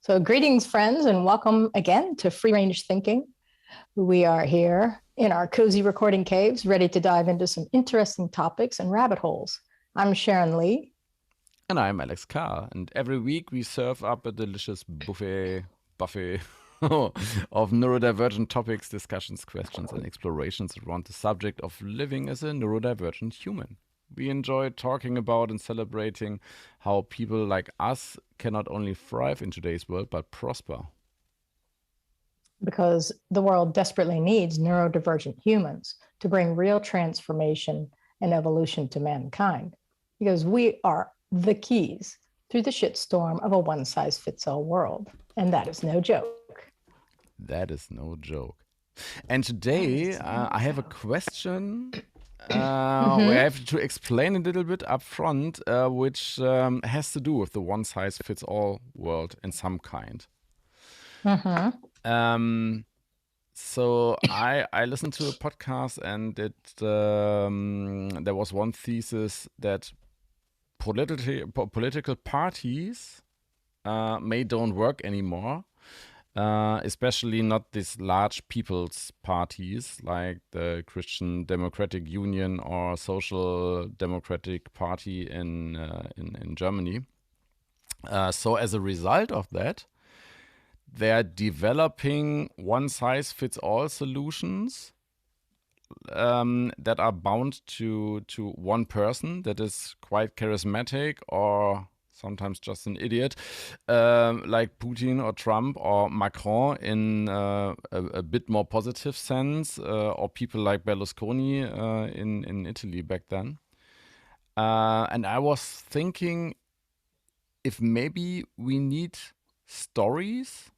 So, greetings, friends, and welcome again to Free Range Thinking. We are here in our cozy recording caves, ready to dive into some interesting topics and rabbit holes. I'm Sharon Lee. And I'm Alex Carr. And every week we serve up a delicious buffet of neurodivergent topics, discussions, questions, and explorations around the subject of living as a neurodivergent human. We enjoy talking about and celebrating how people like us can not only thrive in today's world, but prosper. Because the world desperately needs neurodivergent humans to bring real transformation and evolution to mankind. Because we are the keys through the shitstorm of a one-size-fits-all world. And that is no joke. That is no joke. And today I have a question where I have to explain a little bit up front, which has to do with the one-size-fits-all world in some kind. So I listened to a podcast, and there was one thesis that political parties may don't work anymore, especially not these large people's parties like the Christian Democratic Union or Social Democratic Party in Germany. So as a result of that, they're developing one-size-fits-all solutions that are bound to one person that is quite charismatic or sometimes just an idiot, like Putin or Trump or Macron in a bit more positive sense, or people like Berlusconi in Italy back then. And I was thinking if maybe we need stories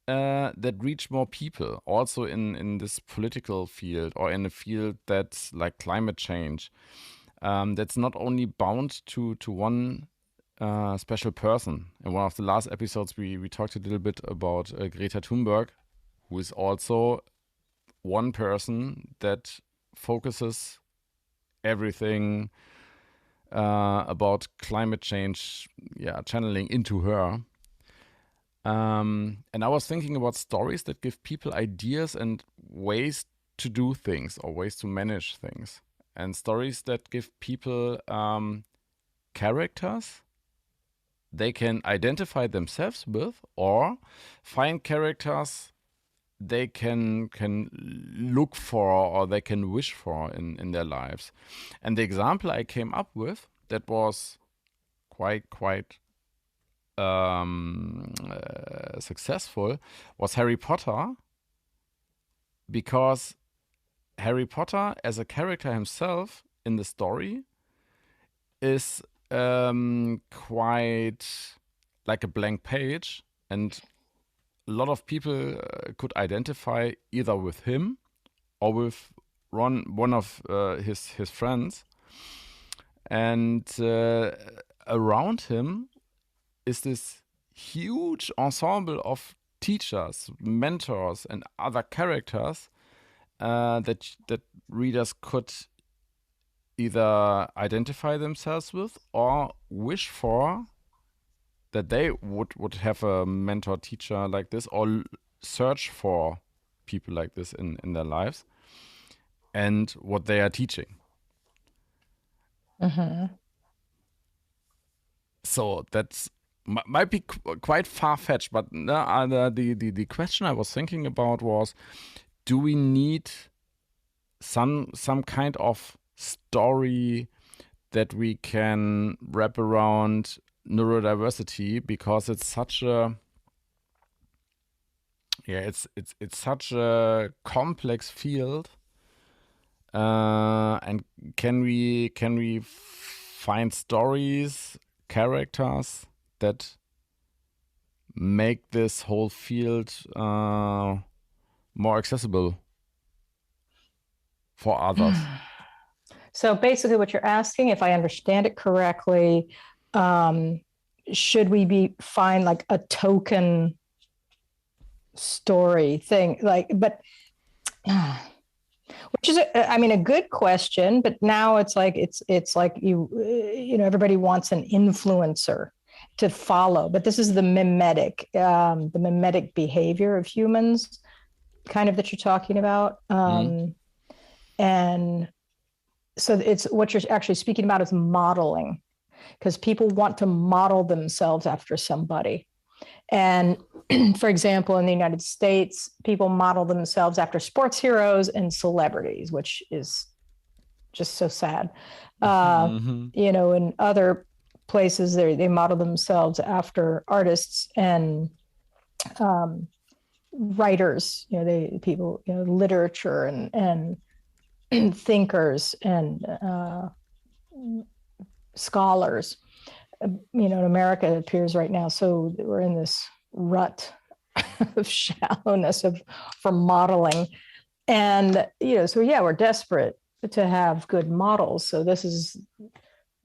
that reach more people, also in this political field or in a field that's like climate change, that's not only bound to one special person. In one of the last episodes, we talked a little bit about Greta Thunberg, who is also one person that focuses everything about climate change, channeling into her. And I was thinking about stories that give people ideas and ways to do things or ways to manage things. And stories that give people characters they can identify themselves with, or find characters they can look for or they can wish for in their lives. And the example I came up with that was quite successful was Harry Potter, because Harry Potter as a character himself in the story is quite like a blank page, and a lot of people could identify either with him or with one of his friends, and around him is this huge ensemble of teachers, mentors, and other characters that readers could either identify themselves with or wish for, that they would have a mentor teacher like this, or search for people like this in their lives and what they are teaching. So that's might be quite far-fetched, but the question I was thinking about was, do we need some kind of story that we can wrap around neurodiversity, because it's such a it's such a complex field, and can we find stories, characters that make this whole field more accessible for others? So basically what you're asking, if I understand it correctly, should we find like a token story thing, but which is a good question, but now it's like everybody wants an influencer. to follow. But this is the mimetic behavior of humans, kind of, that you're talking about. And so it's what you're actually speaking about is modeling, because people want to model themselves after somebody. And for example, in the United States, people model themselves after sports heroes and celebrities, which is just so sad. You know, in other places, they model themselves after artists and writers. You know, people, you know, literature and thinkers and scholars. You know, in America, it appears right now. So we're in this rut of shallowness for modeling. And, you know, so yeah, we're desperate to have good models. So this is,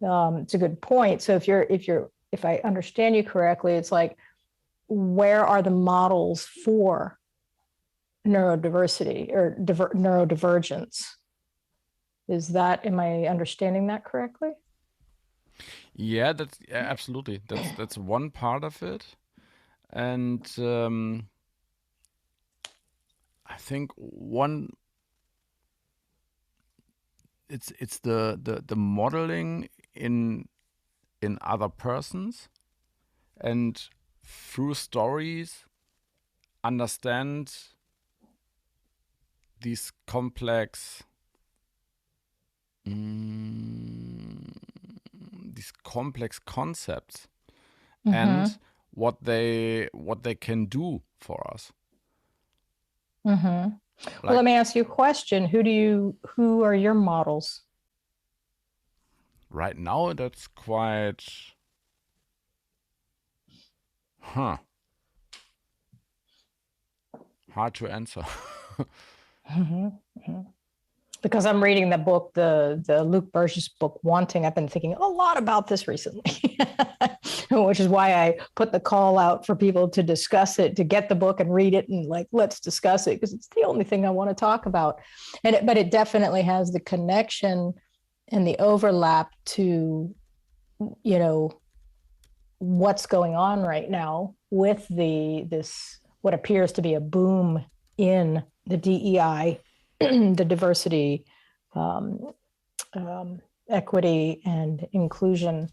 it's a good point. So if I understand you correctly, it's like, where are the models for neurodiversity or neurodivergence? Am I understanding that correctly? Yeah, that's absolutely. That's one part of it, and I think it's the modeling in other persons, and through stories understand these complex concepts and what they can do for us. Well, let me ask you a question. Who are your models? Right now, that's quite hard to answer. Because I'm reading the book, the Luke Burgess book, Wanting. I've been thinking a lot about this recently, which is why I put the call out for people to discuss it, to get the book and read it, and like, let's discuss it, because it's the only thing I want to talk about. But it definitely has the connection and the overlap to, you know, what's going on right now with this what appears to be a boom in the DEI, the diversity, equity, and inclusion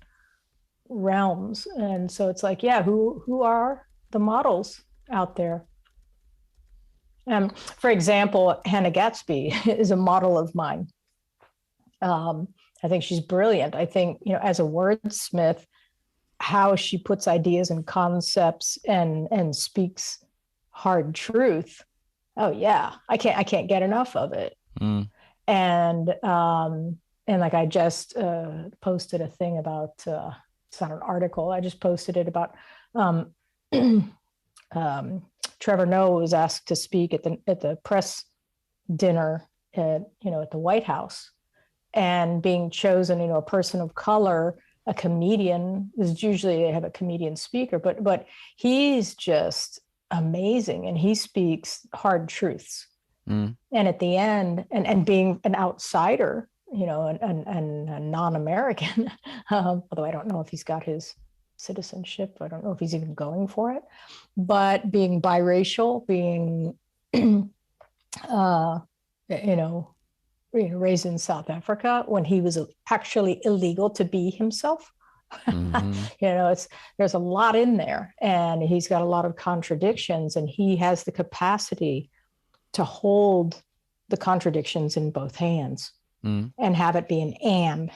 realms. And so it's like, yeah, who are the models out there? For example, Hannah Gatsby is a model of mine. I think she's brilliant. I think, you know, as a wordsmith, how she puts ideas and concepts and speaks hard truth. Oh yeah, I can't get enough of it. And like, I just posted a thing about, it's not an article, I just posted it about Trevor Noah was asked to speak at the press dinner at the White House, and being chosen, you know, a person of color, a comedian, is usually they have a comedian speaker, but he's just amazing, and he speaks hard truths. And at the end, and being an outsider, you know, and a non-American, although I don't know if he's got his citizenship, I don't know if he's even going for it, but being biracial, being raised in South Africa when he was actually illegal to be himself. There's a lot in there, and he's got a lot of contradictions, and he has the capacity to hold the contradictions in both hands and have it be an and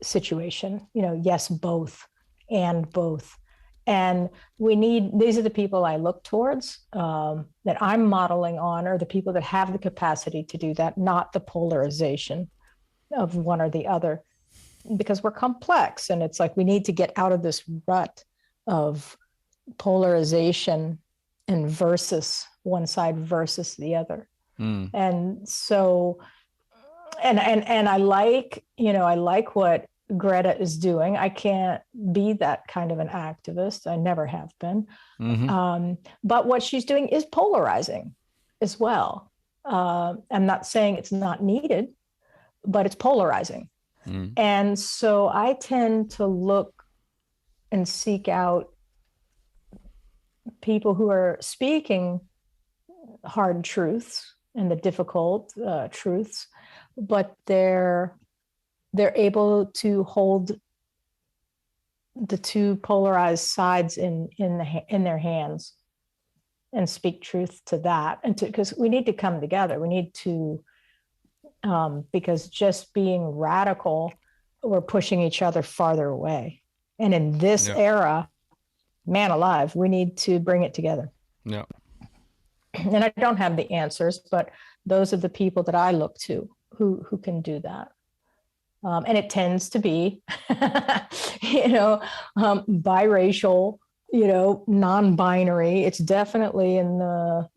situation, you know, yes, both and both. And these are the people I look towards, that I'm modeling on, are the people that have the capacity to do that, not the polarization of one or the other, because we're complex. And it's like, we need to get out of this rut of polarization and versus one side versus the other. And so, and I like what Greta is doing. I can't be that kind of an activist. I never have been. But what she's doing is polarizing as well. I'm not saying it's not needed, but it's polarizing. And so I tend to look and seek out people who are speaking hard truths and the difficult truths, but they're able to hold the two polarized sides in their hands and speak truth to that, and because we need to come together. We need to, because just being radical, we're pushing each other farther away. And in this era, man alive, we need to bring it together. Yeah. And I don't have the answers, but those are the people that I look to who can do that. And it tends to be, biracial, non-binary. It's definitely in the,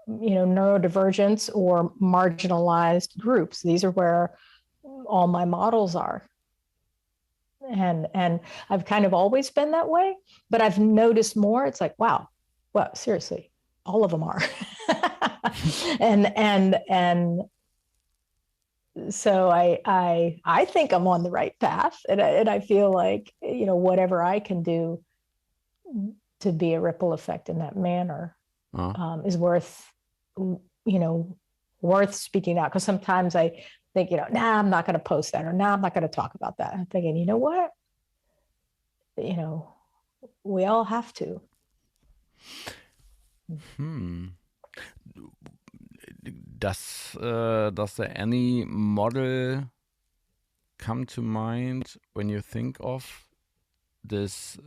neurodivergence or marginalized groups. These are where all my models are. And I've kind of always been that way, but I've noticed more. It's like, wow, well, seriously, all of them are. and so I think I'm on the right path, and I feel like, whatever I can do to be a ripple effect in that manner is worth speaking out. Because sometimes I think, nah, I'm not going to post that, or nah, I'm not going to talk about that. I'm thinking, you know what? We all have to. Does there any model come to mind when you think of this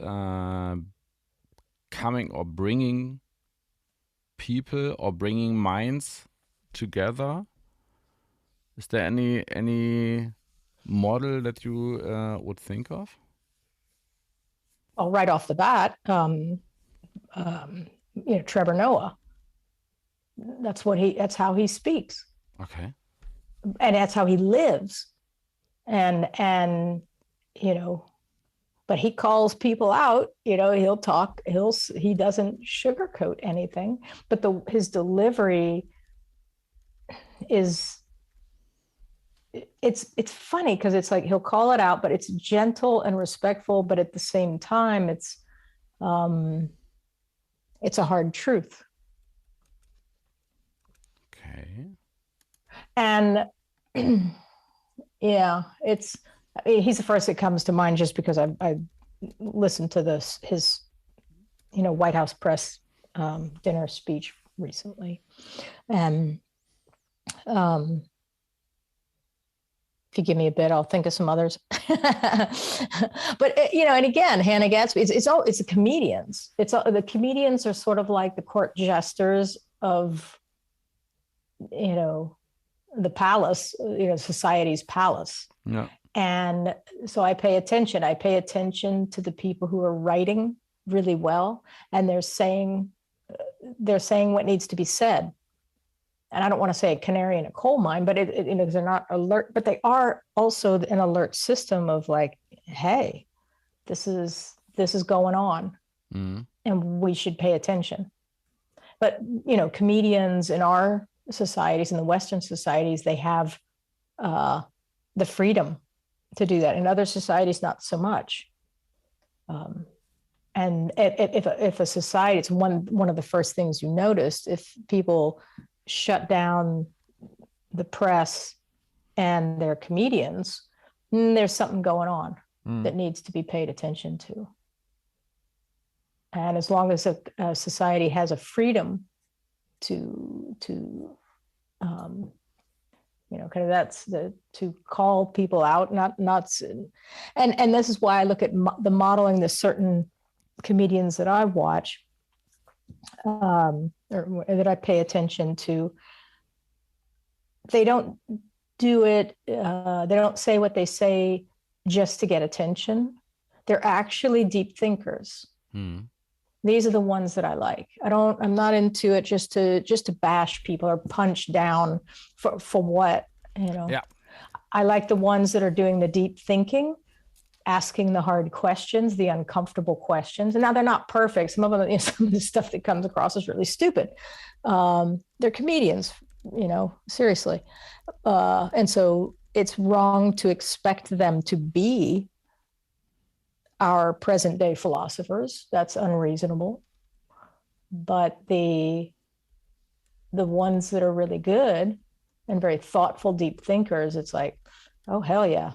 coming or bringing people or bringing minds together? Is there any model that you would think of? Oh, right off the bat, Trevor Noah. That's how he speaks. Okay. And that's how he lives. And but he calls people out, he'll talk, he doesn't sugarcoat anything, but his delivery is, it's funny because it's like he'll call it out, but it's gentle and respectful, but at the same time it's a hard truth. Okay. And yeah, he's the first that comes to mind just because I listened to his White House press dinner speech recently. And if you give me a bit, I'll think of some others. But and again, Hannah Gadsby, it's the comedians. The comedians are sort of like the court jesters of the palace, society's palace. Yeah. And so I pay attention. I pay attention to the people who are writing really well, and they're saying what needs to be said. And I don't want to say a canary in a coal mine, but they're not alert, but they are also an alert system of like, hey, this is going on, and we should pay attention. But comedians in our societies, in the Western societies, they have the freedom to do that. In other societies, not so much. And if a society, it's one of the first things you noticed, if people shut down the press and their comedians, there's something going on that needs to be paid attention to. And as long as a society has a freedom to kind of to call people out, not and this is why I look at the modeling, the certain comedians that I watch, or that I pay attention to. They don't do it. They don't say what they say just to get attention. They're actually deep thinkers. These are the ones that I like. I'm not into it just to bash people or punch down for what, Yeah. I like the ones that are doing the deep thinking, asking the hard questions, the uncomfortable questions. And now they're not perfect. Some of them, some of the stuff that comes across is really stupid. They're comedians, seriously. And so it's wrong to expect them to be our present day philosophers. That's unreasonable. But the ones that are really good and very thoughtful, deep thinkers, it's like, oh, hell yeah.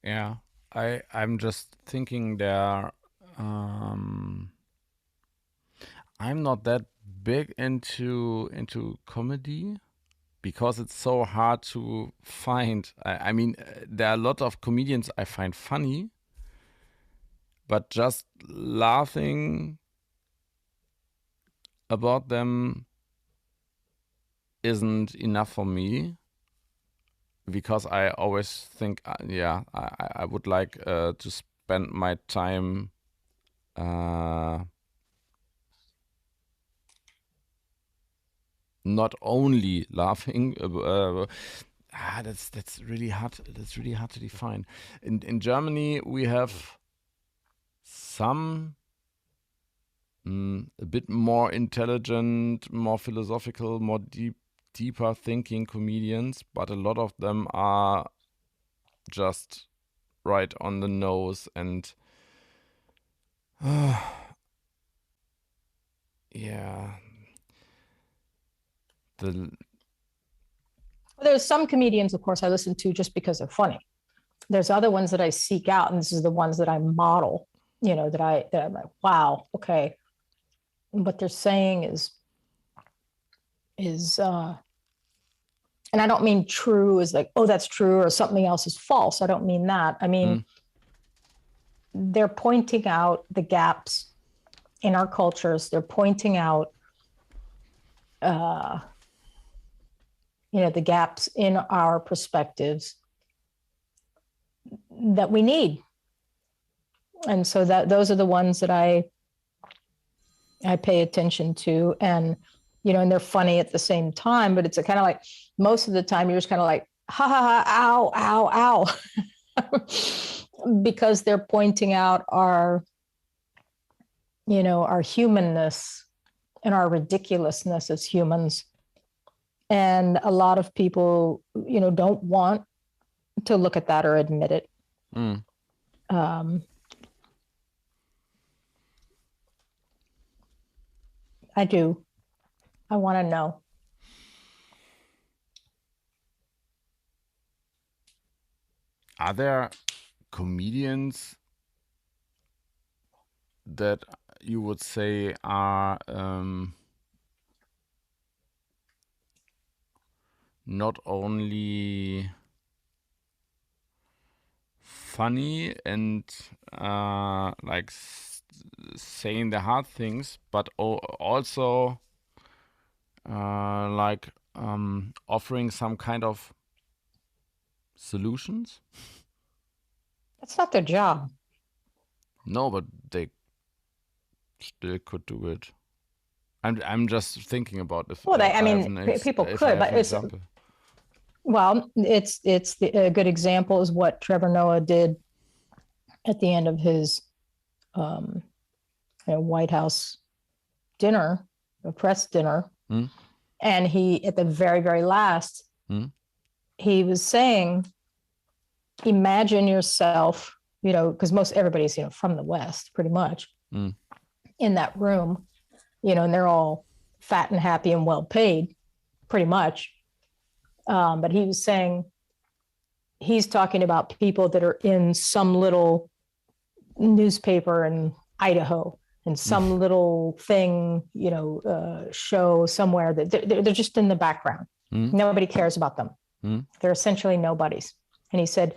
Yeah, I'm just thinking there. I'm not that big into comedy because it's so hard to find. I mean, there are a lot of comedians I find funny, but just laughing about them isn't enough for me because I always think, I would like to spend my time not only laughing. That's really hard. That's really hard to define. In Germany, we have some a bit more intelligent, more philosophical, more deeper thinking comedians, but a lot of them are just right on the nose and yeah. There's some comedians, of course, I listen to just because they're funny. There's other ones that I seek out, and this is the ones that I model, that I'm like, wow, okay. What they're saying is and I don't mean true as like, oh, that's true, or something else is false. I don't mean that. I mean, they're pointing out the gaps in our cultures. They're pointing out, the gaps in our perspectives that we need. And so those are the ones that I pay attention to, and and they're funny at the same time, but it's a kind of like, most of the time you're just kind of like, ha ha ha, ow, ow. Because they're pointing out our humanness and our ridiculousness as humans. And a lot of people, don't want to look at that or admit it. I do. I want to know. Are there comedians that you would say are not only funny and like saying the hard things, but also like offering some kind of solutions? That's not their job. No, but they still could do it. I'm just thinking about if. Well, people could, but it's example. Well, a good example is what Trevor Noah did at the end of his White House dinner, a press dinner. And he, at the very, very last, he was saying, imagine yourself, because most everybody's, from the West, pretty much, in that room, and they're all fat and happy and well paid, pretty much. But he was saying, he's talking about people that are in some little newspaper in Idaho and some little thing, show somewhere that they're just in the background. Nobody cares about them. They're essentially nobodies. And he said,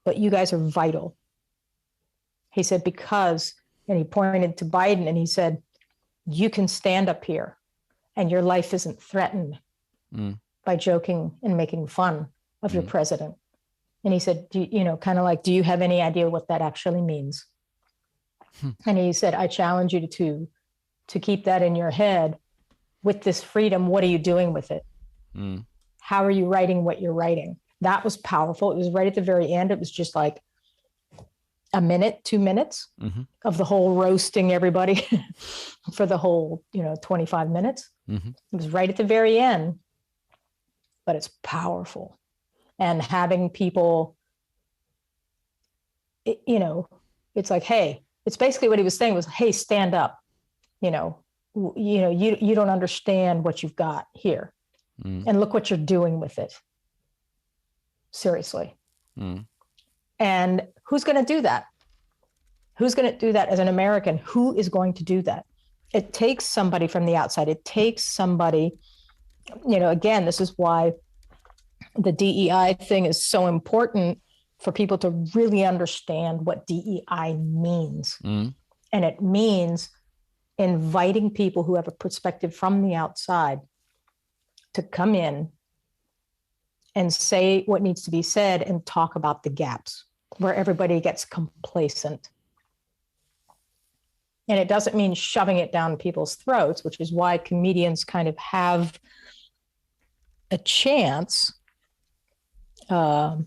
but you guys are vital. He said, because, and he pointed to Biden and he said, you can stand up here and your life isn't threatened by joking and making fun of your president. And he said, do you have any idea what that actually means? And he said, I challenge you to keep that in your head. With this freedom, what are you doing with it? How are you writing what you're writing? That was powerful. It was right at the very end. It was just like a minute, 2 minutes of the whole roasting everybody for the whole, 25 minutes. It was right at the very end, but it's powerful. and having people, it's like, hey, it's basically what he was saying was, hey, stand up. You don't understand what you've got here, and look what you're doing with it. Seriously. And who's going to do that? Who's going to do that as an American? Who is going to do that? It takes somebody from the outside. It takes somebody, again, this is why the DEI thing is so important for people to really understand what DEI means. And it means inviting people who have a perspective from the outside to come in and say what needs to be said and talk about the gaps where everybody gets complacent. And it doesn't mean shoving it down people's throats, which is why comedians kind of have a chance, because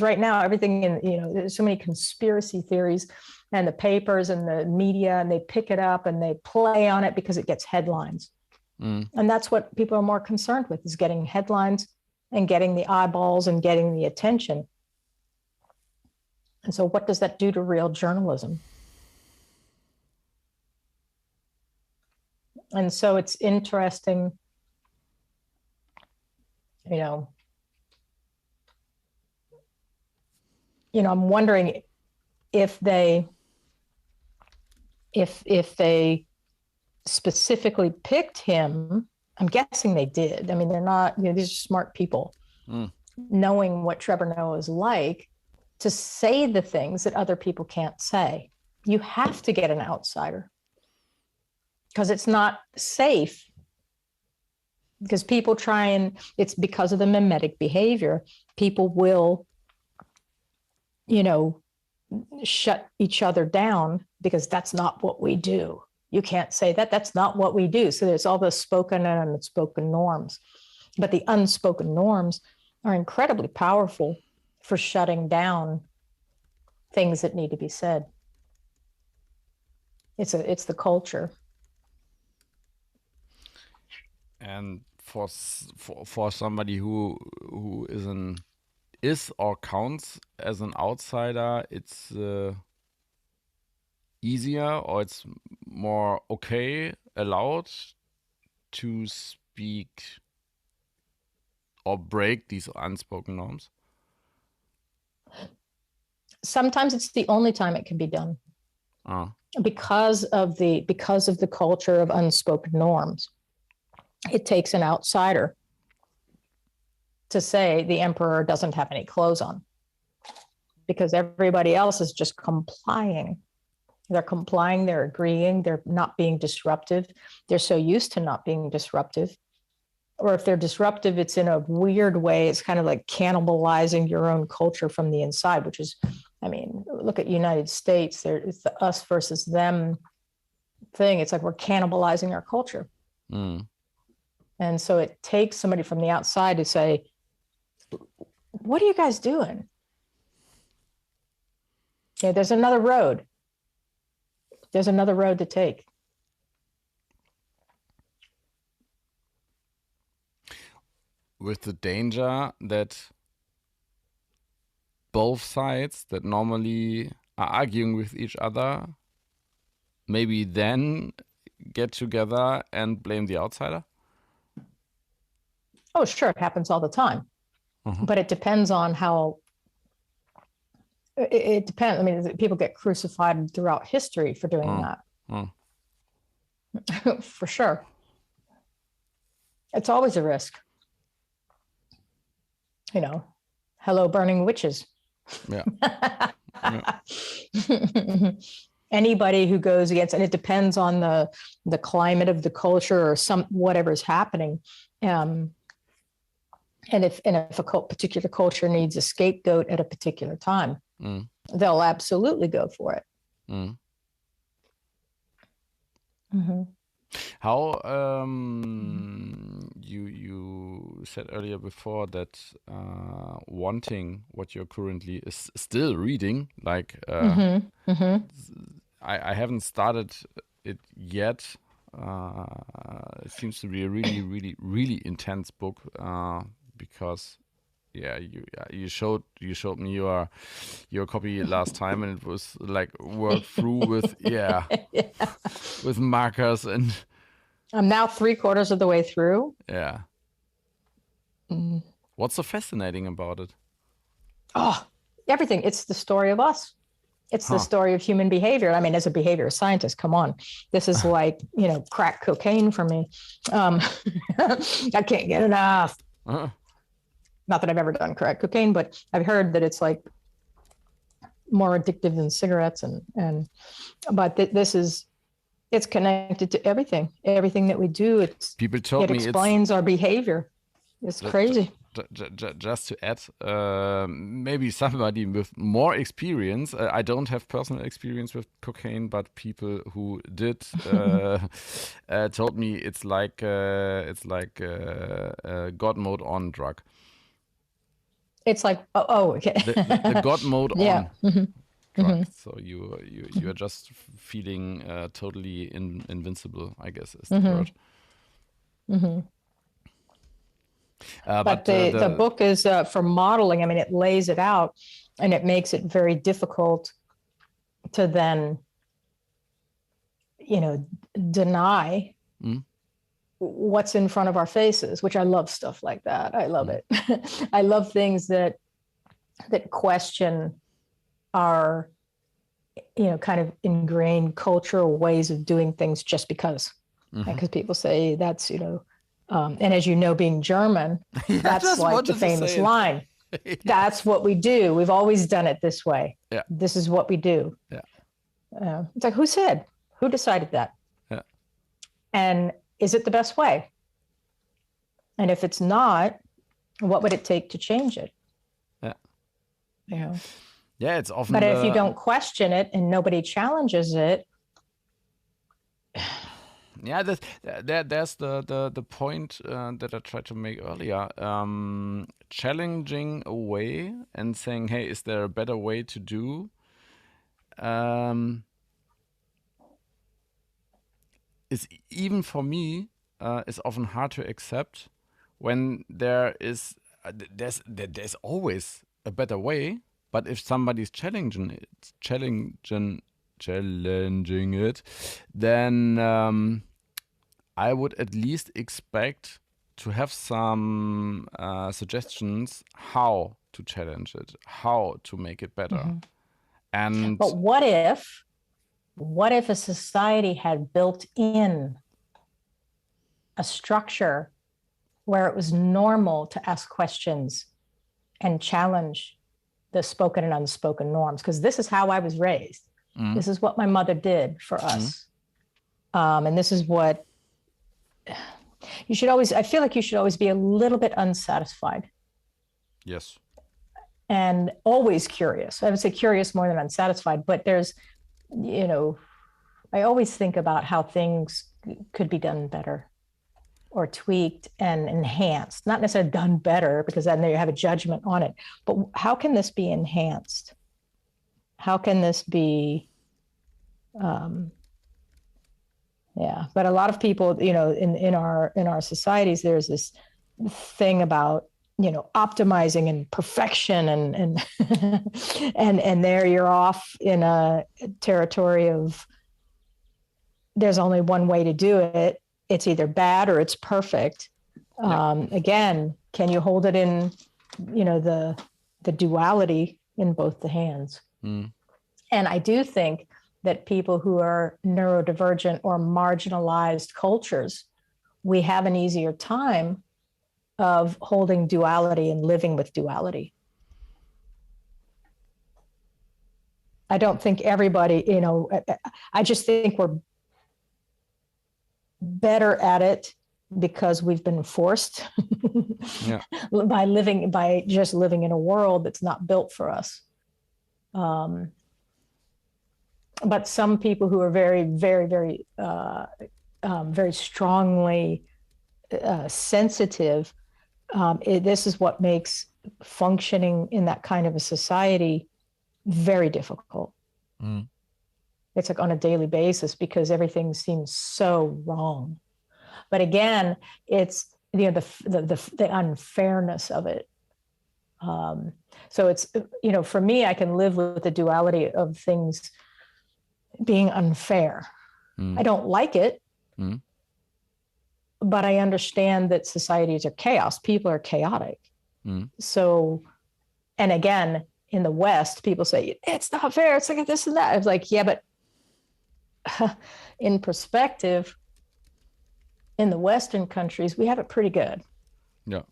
right now everything there's so many conspiracy theories and the papers and the media, and they pick it up and they play on it because it gets headlines. And that's what people are more concerned with, is getting headlines and getting the eyeballs and getting the attention. And so what does that do to real journalism? And so it's interesting, I'm wondering if they specifically picked him. I'm guessing they did. I mean, they're not, these are smart people, knowing what Trevor Noah is like, to say the things that other people can't say. You have to get an outsider, because it's not safe. Because people it's because of the mimetic behavior, people will, shut each other down, because that's not what we do. You can't say that. That's not what we do. So there's all the spoken and unspoken norms. But the unspoken norms are incredibly powerful for shutting down things that need to be said. It's the culture. And for somebody who is or counts as an outsider, it's easier, or it's more allowed to speak or break these unspoken norms? Sometimes it's the only time it can be done. Because of the culture of unspoken norms. It takes an outsider to say the emperor doesn't have any clothes on, because everybody else is just complying. They're complying, they're agreeing, they're not being disruptive. They're so used to not being disruptive. Or if they're disruptive, it's in a weird way. It's kind of like cannibalizing your own culture from the inside, which is, look at United States. It's the us versus them thing. It's like we're cannibalizing our culture. And so it takes somebody from the outside to say, what are you guys doing? There's another road. There's another road to take. With the danger that both sides that normally are arguing with each other maybe then get together and blame the outsider? Oh, sure. It happens all the time. But it depends on how. It depends. People get crucified throughout history for doing that. For sure. It's always a risk. Hello, burning witches. Yeah. Anybody who goes against, and it depends on the climate of the culture or whatever's happening. And if a particular culture needs a scapegoat at a particular time, they'll absolutely go for it. How you said earlier before that wanting what you're currently is still reading, like I haven't started it yet. It seems to be a really, really, really intense book, because Yeah, you showed me your copy last time, and it was like worked through with Yeah. with markers and I'm now 3/4 of the way through. yeah. Mm. What's so fascinating about it? Oh, everything. It's the story of us. It's the Huh? story of human behavior. I mean, as a behavior scientist, come on. This is like, crack cocaine for me. I can't get enough. Uh, Not that I've ever done crack cocaine, but I've heard that it's like more addictive than cigarettes. But it's connected to everything that we do. People told It me it's explains our behavior. It's crazy. just to add, maybe somebody with more experience. I don't have personal experience with cocaine, but people who did told me it's like God mode on drug. It's like, okay. The God mode Yeah. on drug. So you are just feeling totally invincible, I guess is the word. But the book is for modeling. I mean, it lays it out, and it makes it very difficult to then, deny what's in front of our faces, which I love stuff like that. I love it. I love things that question our, kind of ingrained cultural ways of doing things just because. Because people say that's, and as you know, being German, that's like the famous line. Yes. That's what we do. We've always done it this way. Yeah. This is what we do. Yeah. It's like, who said? Who decided that? Yeah. And is it the best way? And if it's not, what would it take to change it? Yeah. Yeah, it's often. But if you don't question it and nobody challenges it. Yeah, there's the point that I tried to make earlier. Challenging a way and saying, hey, is there a better way to do? Is even for me is often hard to accept when there's always a better way. But if somebody's challenging it, then I would at least expect to have some suggestions how to challenge it, how to make it better. And but what if a society had built in a structure where it was normal to ask questions and challenge the spoken and unspoken norms? Because this is how I was raised. This is what my mother did for us. And this is what you should always, I feel like you should always be a little bit unsatisfied. Yes. And always curious. I would say curious more than unsatisfied, but there's, I always think about how things could be done better or tweaked and enhanced, not necessarily done better, because then you have a judgment on it, but how can this be enhanced? How can this be, but a lot of people, in our societies, there's this thing about, optimizing and perfection and and there you're off in a territory of there's only one way to do it. It's either bad or it's perfect. Again, can you hold it in, the duality in both the hands? And I do think that people who are neurodivergent or marginalized cultures, we have an easier time of holding duality and living with duality. I don't think everybody, I just think we're better at it because we've been forced by just living in a world that's not built for us. But some people who are very, very, very, very strongly sensitive, this is what makes functioning in that kind of a society very difficult. It's like on a daily basis because everything seems so wrong. But again, it's the unfairness of it So it's, for me, I can live with the duality of things being unfair. I don't like it, but I understand that societies are chaos. People are chaotic. So, and again, in the West, people say, it's not fair. It's like this and that. It's like, yeah, but in perspective, in the Western countries, we have it pretty good. Yeah.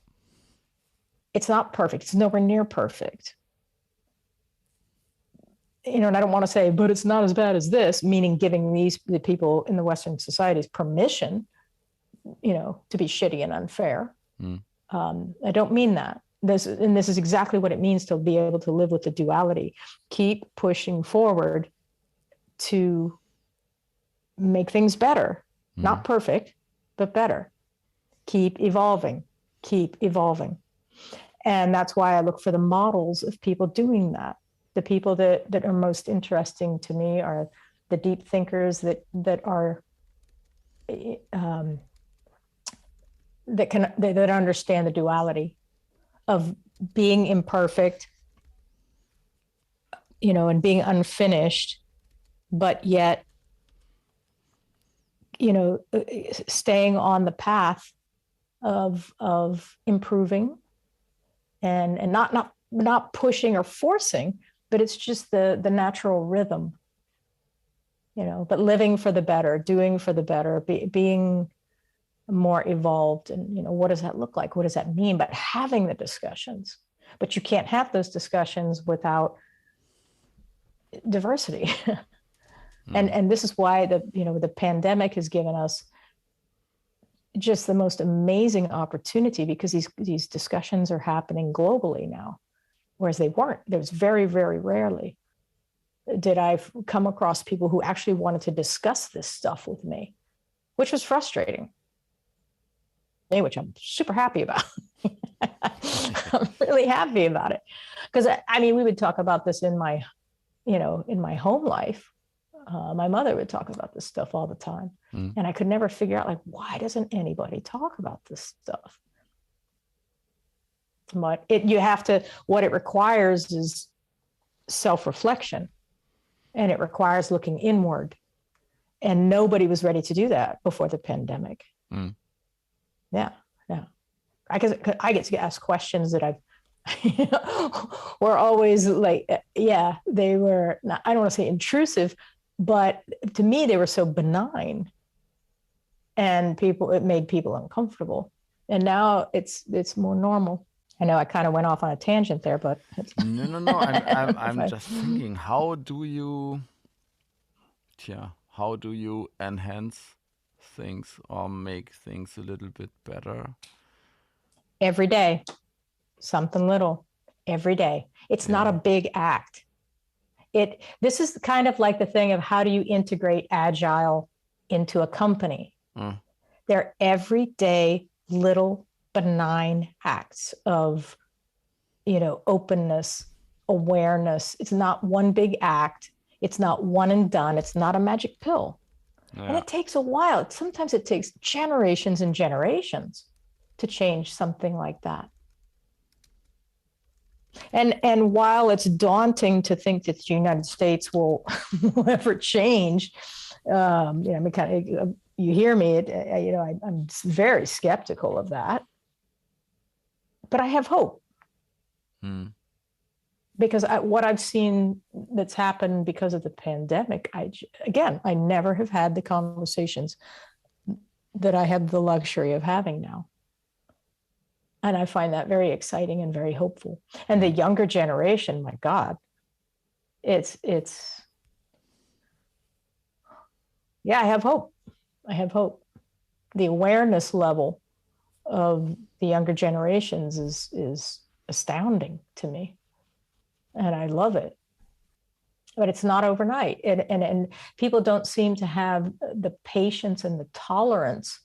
It's not perfect. It's nowhere near perfect. And I don't want to say, but it's not as bad as this, meaning giving the people in the Western societies permission, to be shitty and unfair. I don't mean that. This is exactly what it means to be able to live with the duality. Keep pushing forward to make things better. Not perfect, but better. Keep evolving. And that's why I look for the models of people doing that. The people that are most interesting to me are the deep thinkers that understand the duality of being imperfect, and being unfinished, but yet, staying on the path of improving and not pushing or forcing, but it's just the natural rhythm, but living for the better, doing for the better, being more evolved. And, what does that look like? What does that mean? But having the discussions, but you can't have those discussions without diversity. And this is why the pandemic has given us just the most amazing opportunity, because these discussions are happening globally now, whereas they weren't. There was very, very rarely did I come across people who actually wanted to discuss this stuff with me, which was frustrating, which I'm super happy about. I'm really happy about it, because we would talk about this in my home life. My mother would talk about this stuff all the time. And I could never figure out, why doesn't anybody talk about this stuff? But what it requires is self-reflection, and it requires looking inward. And nobody was ready to do that before the pandemic. Yeah. I get to ask questions that were always they were not, I don't want to say intrusive, but to me, they were so benign, and it made people uncomfortable. And now it's more normal. I know I kind of went off on a tangent there, but no. I'm just thinking, how do you enhance things or make things a little bit better? Every day, something little. Every day. It's not a big act. This is kind of like the thing of, how do you integrate agile into a company? They're everyday little benign acts of, openness, awareness. It's not one big act. It's not one and done. It's not a magic pill. And it takes a while. Sometimes it takes generations and generations to change something like that. And while it's daunting to think that the United States will ever change, you hear me, I'm very skeptical of that. But I have hope. Because what I've seen that's happened because of the pandemic, I never have had the conversations that I have the luxury of having now. And I find that very exciting and very hopeful. And the younger generation, my God, I have hope. I have hope. The awareness level of the younger generations is astounding to me. And I love it. But it's not overnight. And people don't seem to have the patience and the tolerance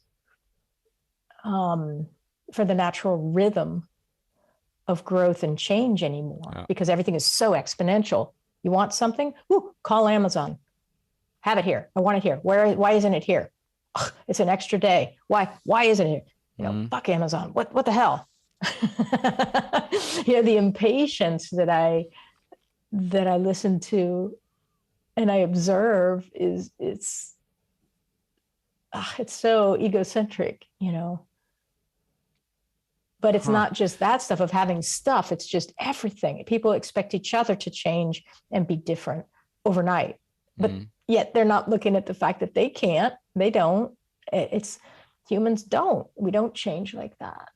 for the natural rhythm of growth and change anymore, because everything is so exponential. You want something? Call Amazon. Have it here. I want it here. Why isn't it here? It's an extra day. Why isn't it here? Fuck Amazon. What the hell? The impatience that I listen to and I observe is it's so egocentric, but it's Huh. not just that stuff of having stuff, it's just everything. People expect each other to change and be different overnight, but yet they're not looking at the fact that they don't. It's humans we don't change like that.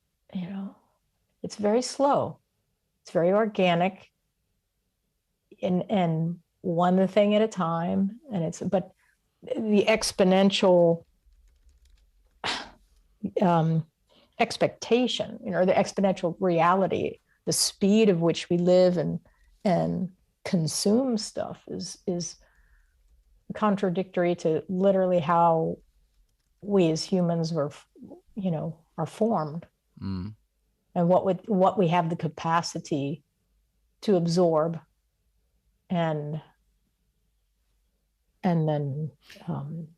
It's very slow, it's very organic, and one thing at a time. But the exponential expectation, or the exponential reality, the speed of which we live and consume stuff is contradictory to literally how we as humans are formed, and what we have the capacity to absorb and then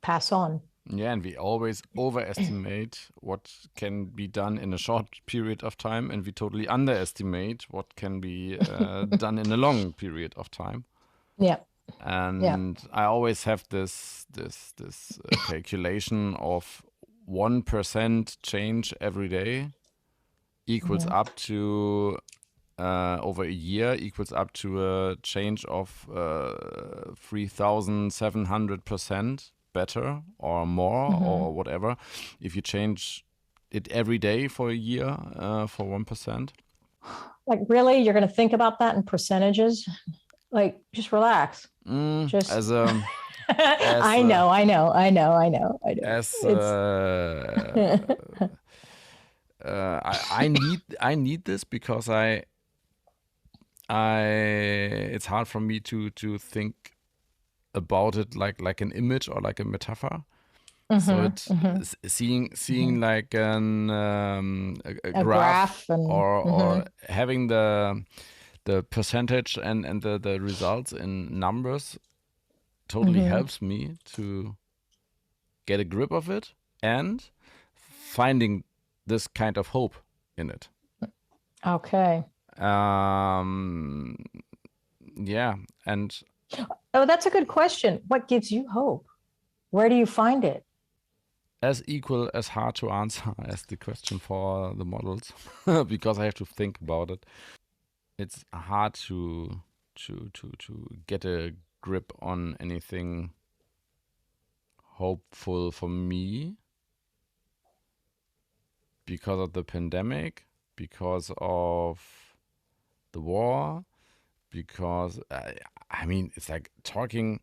pass on. Yeah, and we always overestimate what can be done in a short period of time, and we totally underestimate what can be done in a long period of time. Yeah. And I always have this calculation of 1% change every day equals up to over a year equals up to a change of 3,700% better or more or whatever. If you change it every day for a year for 1%. Like, really, you're going to think about that in percentages? Like, just relax. Just as I know. As I need this because it's hard for me to think about it like an image or like a metaphor. So it's seeing like a graph or having the percentage and the results in numbers totally helps me to get a grip of it and finding this kind of hope in it. Okay. Yeah, and that's a good question. What gives you hope? Where do you find it? As equal as hard to answer as the question for the models, because I have to think about it. It's hard to get a grip on anything hopeful for me because of the pandemic, because of the war, because I mean, it's like talking.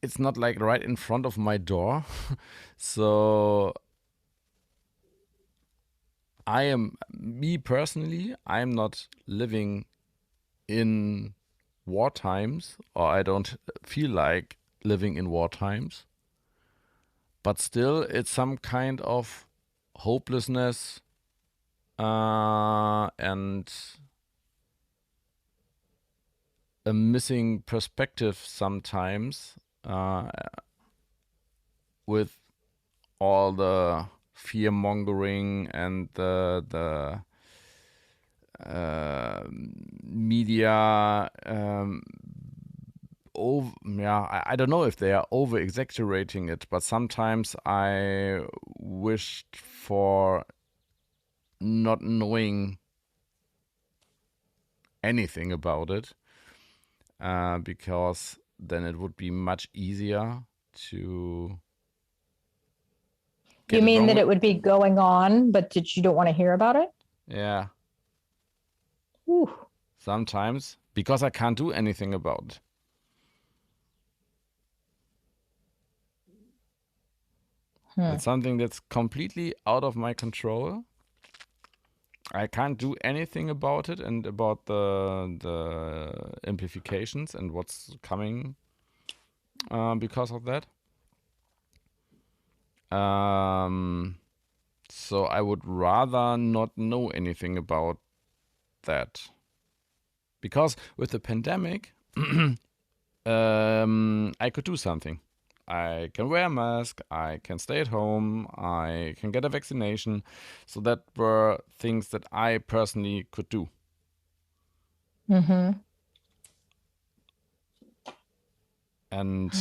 It's not like right in front of my door. So me personally, I'm not living in war times, or I don't feel like living in war times. But still, it's some kind of hopelessness and a missing perspective sometimes with all the fear mongering and the media. I don't know if they are over exaggerating it, but sometimes I wished for not knowing anything about it, because then it would be much easier to. You mean that it would be going on, but you don't want to hear about it? Yeah. Ooh. Sometimes, because I can't do anything about it. It's something that's completely out of my control. I can't do anything about it and about the implications and what's coming because of that. So I would rather not know anything about that. Because with the pandemic, I could do something. I can wear a mask, I can stay at home, I can get a vaccination. So that were things that I personally could do. Mm-hmm. And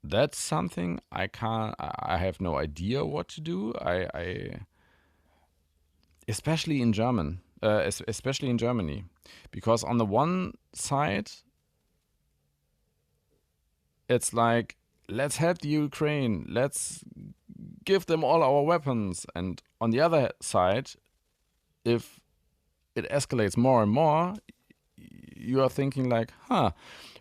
that's something I can't, I have no idea what to do. I especially in especially in Germany, because on the one side, it's like, let's help the Ukraine, let's give them all our weapons. And on the other side, if it escalates more and more, you are thinking like,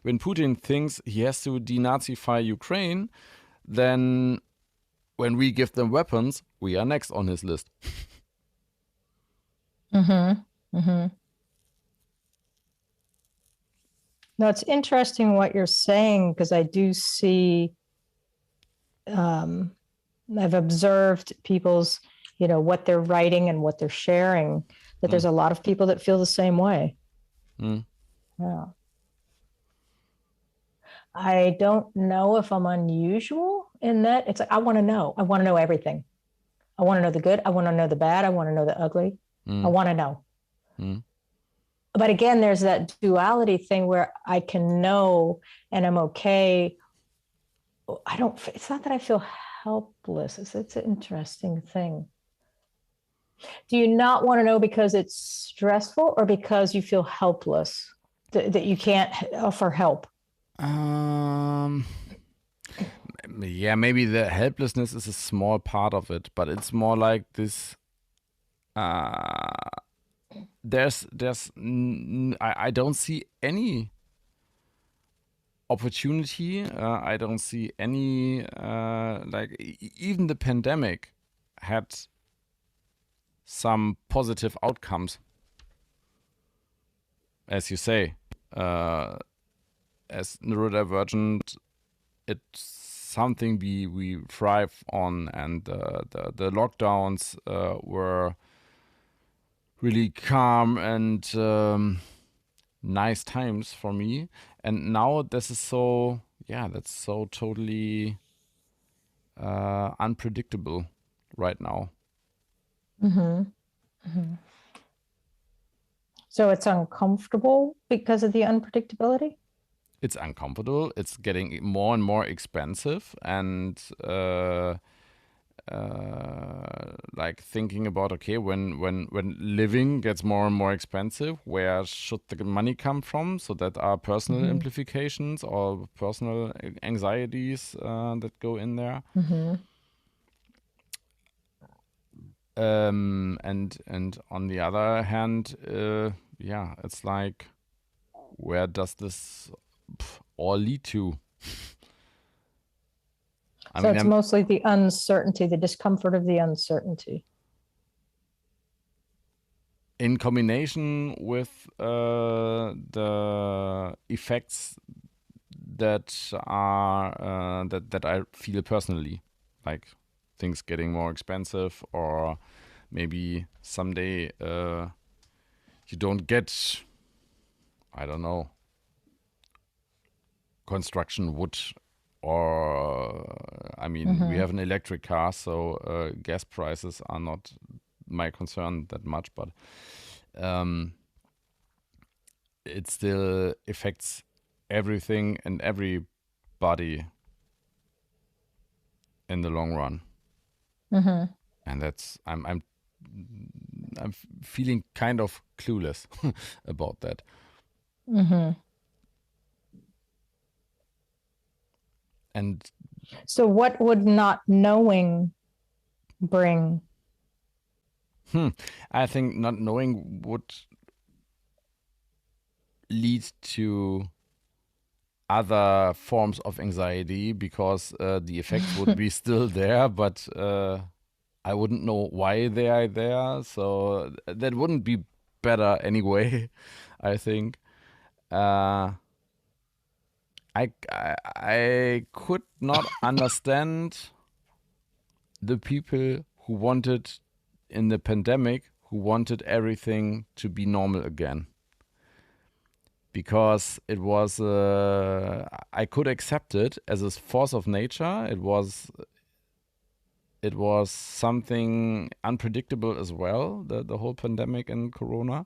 when Putin thinks he has to denazify Ukraine, then when we give them weapons, we are next on his list. Mm-hmm. Mm-hmm. No, it's interesting what you're saying, because I do see, I've observed people's, what they're writing and what they're sharing, that there's a lot of people that feel the same way. Yeah. I don't know if I'm unusual in that. It's like, I want to know. I want to know everything. I want to know the good. I want to know the bad. I want to know the ugly. I want to know. But again, there's that duality thing where I can know and I'm okay. It's not that I feel helpless. It's an interesting thing. Do you not want to know because it's stressful, or because you feel helpless, that you can't offer help? Yeah, maybe the helplessness is a small part of it, but it's more like this. I don't see any opportunity. I don't see any even the pandemic had some positive outcomes, as you say. As neurodivergent, it's something we thrive on, and the lockdowns were really calm and nice times for me. And now this is that's so totally unpredictable right now. Mm-hmm. Mm-hmm. So it's uncomfortable because of the unpredictability? It's uncomfortable. It's getting more and more expensive, and like thinking about, okay, when living gets more and more expensive, where should the money come from? So that are personal implications or personal anxieties that go in there. And on the other hand, it's like, where does this all lead to? It's mostly the uncertainty, the discomfort of the uncertainty. In combination with the effects that are that I feel personally, like things getting more expensive, or maybe someday you don't get, I don't know, construction wood, or we have an electric car, so gas prices are not my concern that much, but it still affects everything and everybody in the long run. And that's I'm feeling kind of clueless about that. And so what would not knowing bring? I think not knowing would lead to other forms of anxiety, because the effects would be still there, but I wouldn't know why they are there. So that wouldn't be better anyway, I think. I could not understand the people who wanted, in the pandemic, who wanted everything to be normal again. because it was I could accept it as a force of nature. It was something unpredictable as well, the whole pandemic and Corona.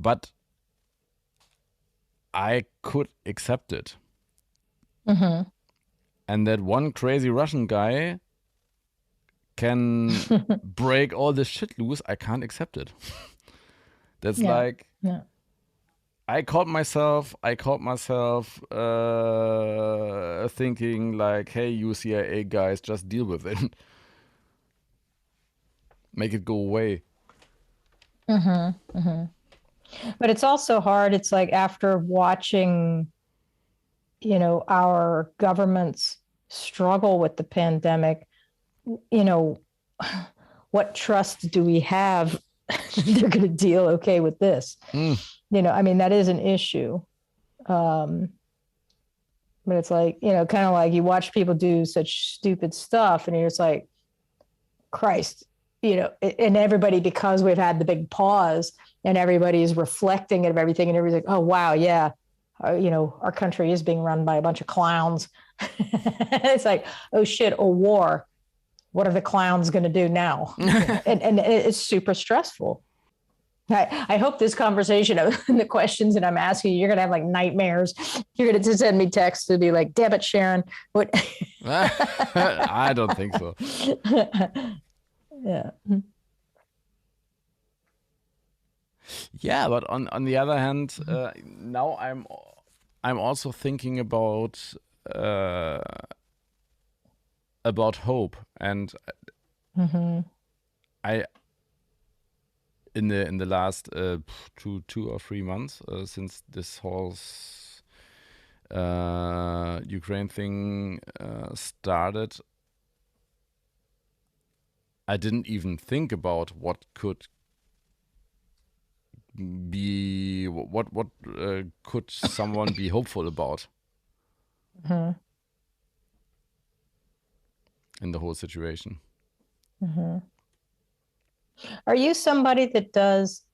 But I could accept it. Mm-hmm. And that one crazy Russian guy can break all this shit loose, I can't accept it. That's Yeah. like, Yeah. I caught myself thinking like, hey, you CIA guys, just deal with it. Make it go away. Mm-hmm. Mm-hmm. But it's also hard. It's like after watching, our governments struggle with the pandemic, you know, what trust do we have they're going to deal okay with this? I mean, that is an issue. But it's like, kind of like you watch people do such stupid stuff and you're just like, Christ, and everybody, because we've had the big pause and everybody's reflecting of everything and everybody's like, oh, wow, yeah. Our country is being run by a bunch of clowns. It's like, oh shit, a war. What are the clowns going to do now? and it's super stressful. I hope this conversation and the questions that I'm asking you, you're going to have like nightmares. You're going to send me texts to be like, damn it, Sharon. What? I don't think so. Yeah. Yeah, but on the other hand, now I'm also thinking about hope, and I in the last 2 or 3 months since this whole Ukraine thing started, I didn't even think about what could be what could someone be hopeful about in the whole situation. Are you somebody that does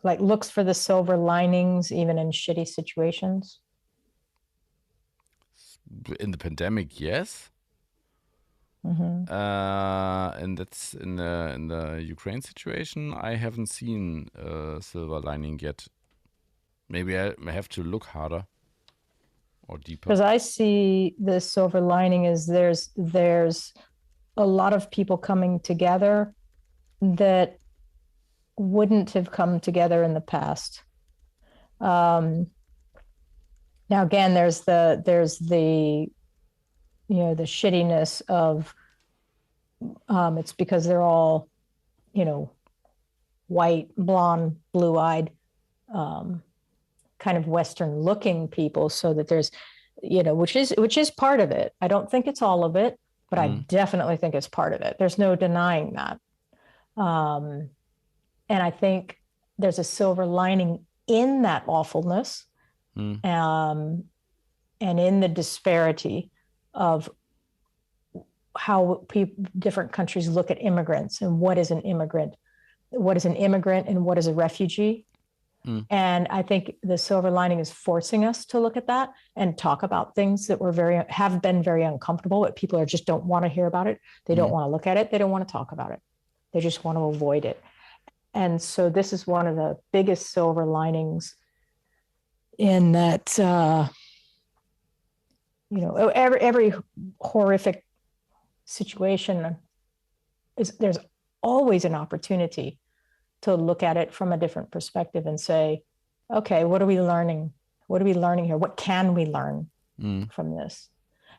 like looks for the silver linings even in shitty situations? In the pandemic, yes. And that's in the Ukraine situation. I haven't seen a silver lining yet. Maybe I have to look harder or deeper. Because I see the silver lining is there's a lot of people coming together that wouldn't have come together in the past. Now again, there's the the shittiness of it's because they're all white, blonde, blue-eyed, kind of Western looking people, so that there's which is part of it. I don't think it's all of it, but I definitely think it's part of it. There's no denying that. And I think there's a silver lining in that awfulness, and in the disparity of how different countries look at immigrants and what is an immigrant and what is a refugee. And I think the silver lining is forcing us to look at that and talk about things that have been very uncomfortable, but people just don't want to hear about it. They don't want to look at it. They don't want to talk about it. They just want to avoid it. And so this is one of the biggest silver linings in that, every horrific situation there's always an opportunity to look at it from a different perspective and say, okay, what are we learning? What are we learning here? What can we learn from this?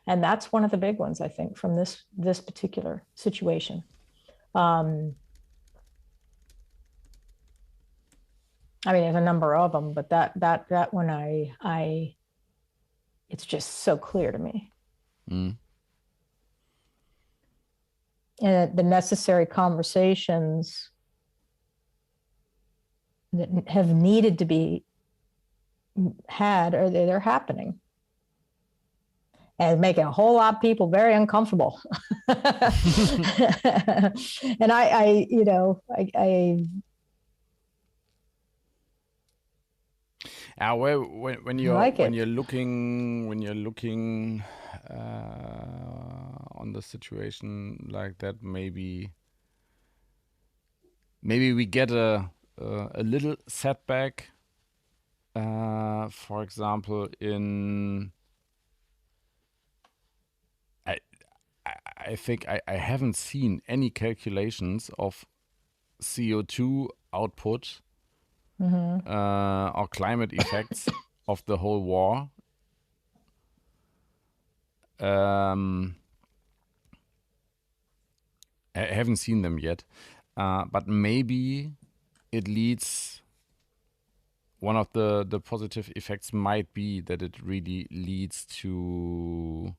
And that's one of the big ones, I think, from this particular situation. I mean, there's a number of them, but that one, it's just so clear to me. And the necessary conversations that have needed to be had, or they're happening, and making a whole lot of people very uncomfortable. And I Well, when I like it. you're looking on the situation like that, maybe we get a little setback. For example, I I think I haven't seen any calculations of CO2 output or climate effects of the whole war. I haven't seen them yet, but maybe it leads. One of the positive effects might be that it really leads to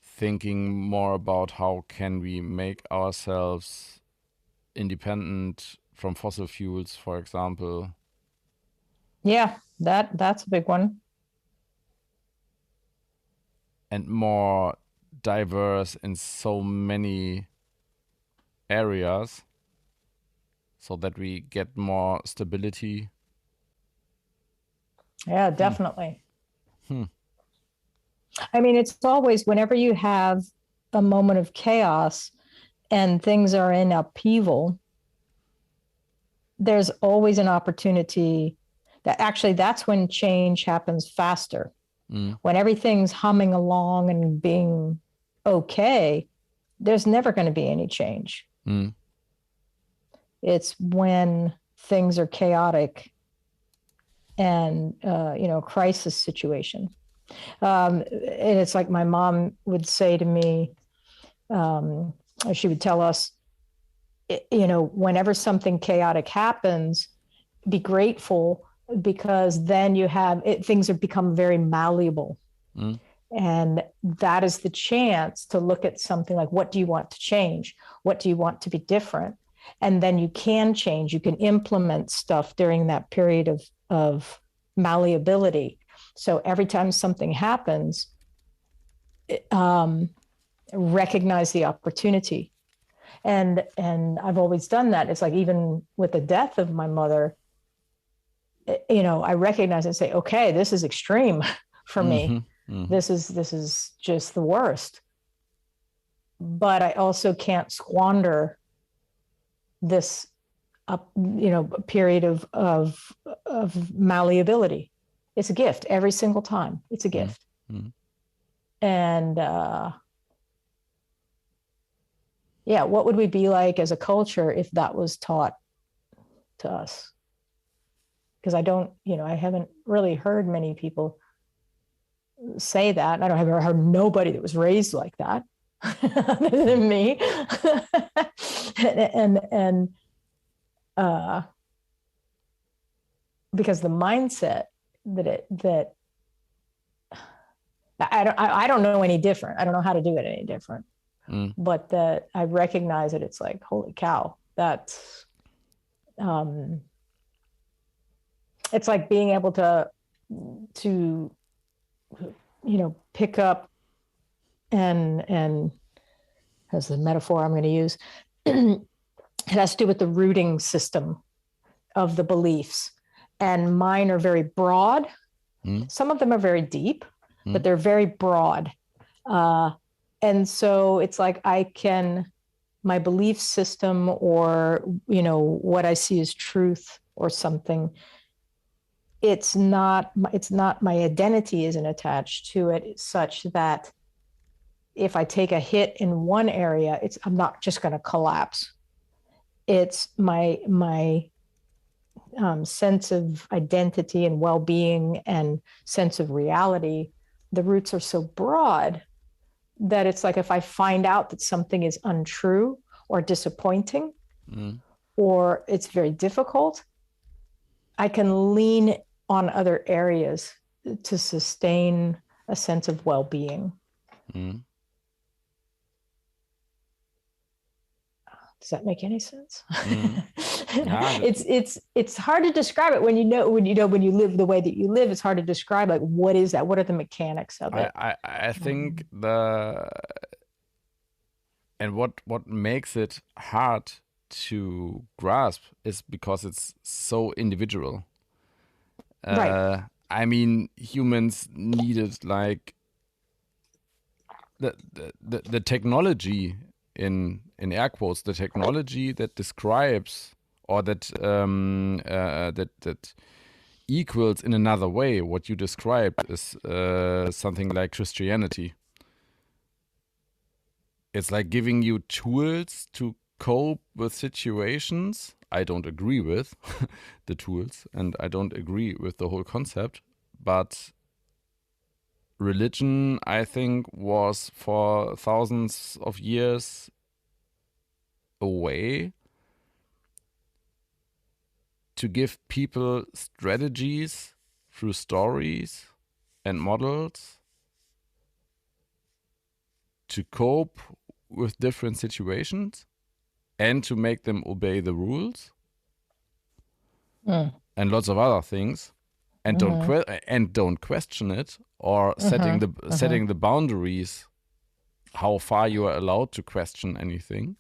thinking more about how can we make ourselves independent from fossil fuels, for example. Yeah, that's a big one. And more diverse in so many areas so that we get more stability. Yeah, definitely. I mean, it's always whenever you have a moment of chaos and things are in upheaval, there's always an opportunity that actually that's when change happens faster. When everything's humming along and being okay, there's never going to be any change. It's when things are chaotic and crisis situation. And it's like my mom would say to me, she would tell us, whenever something chaotic happens, be grateful, because then things have become very malleable. And that is the chance to look at something like, what do you want to change? What do you want to be different? And then you can change, you can implement stuff during that period of malleability. So every time something happens, recognize the opportunity. And I've always done that. It's like, even with the death of my mother, I recognize and say, okay, this is extreme for me. This is just the worst. But I also can't squander this period of malleability. It's a gift every single time. It's a gift. And what would we be like as a culture if that was taught to us? Because I haven't really heard many people say that. I don't have ever heard nobody that was raised like that other than me. and because the mindset that I don't know any different. I don't know how to do it any different. But that I recognize it. It's like, holy cow, that's it's like being able to pick up and as the metaphor I'm going to use, it has to do with the rooting system of the beliefs. And mine are very broad. Some of them are very deep, but they're very broad. And so it's like my belief system, or, what I see as truth or something, it's not my identity isn't attached to it such that if I take a hit in one area, I'm not just going to collapse. It's my sense of identity and well-being and sense of reality. The roots are so broad that it's like, if I find out that something is untrue or disappointing, or it's very difficult, I can lean on other areas to sustain a sense of well-being. Does that make any sense? Yeah, it's hard to describe it when you live the way that you live. It's hard to describe, like, what is that? What are the mechanics of it? I think what makes it hard to grasp is because it's so individual. Right. I mean, humans needed like the technology in air quotes, the technology that describes or that equals in another way what you described is something like Christianity. It's like giving you tools to cope with situations. I don't agree with the tools, and I don't agree with the whole concept, but religion, I think, was for thousands of years a way to give people strategies through stories and models to cope with different situations and to make them obey the rules and lots of other things, and don't question it, or setting the boundaries how far you are allowed to question anything,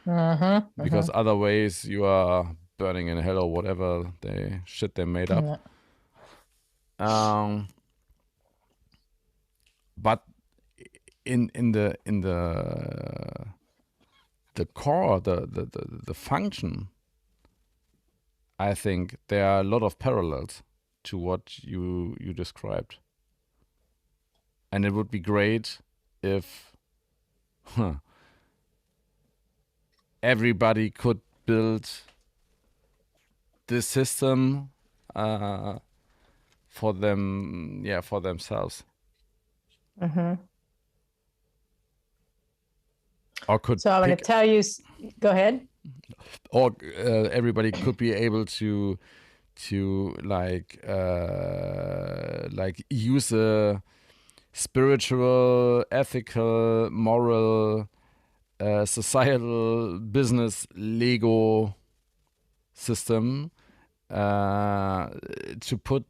because other ways you are burning in hell or whatever shit they made up. But in the core, the function, I think there are a lot of parallels to what you described, and it would be great if everybody could build this system for themselves. Or could So I'm going to tell you, go ahead. Or everybody could be able to like use a spiritual, ethical, moral, societal, business Lego system to put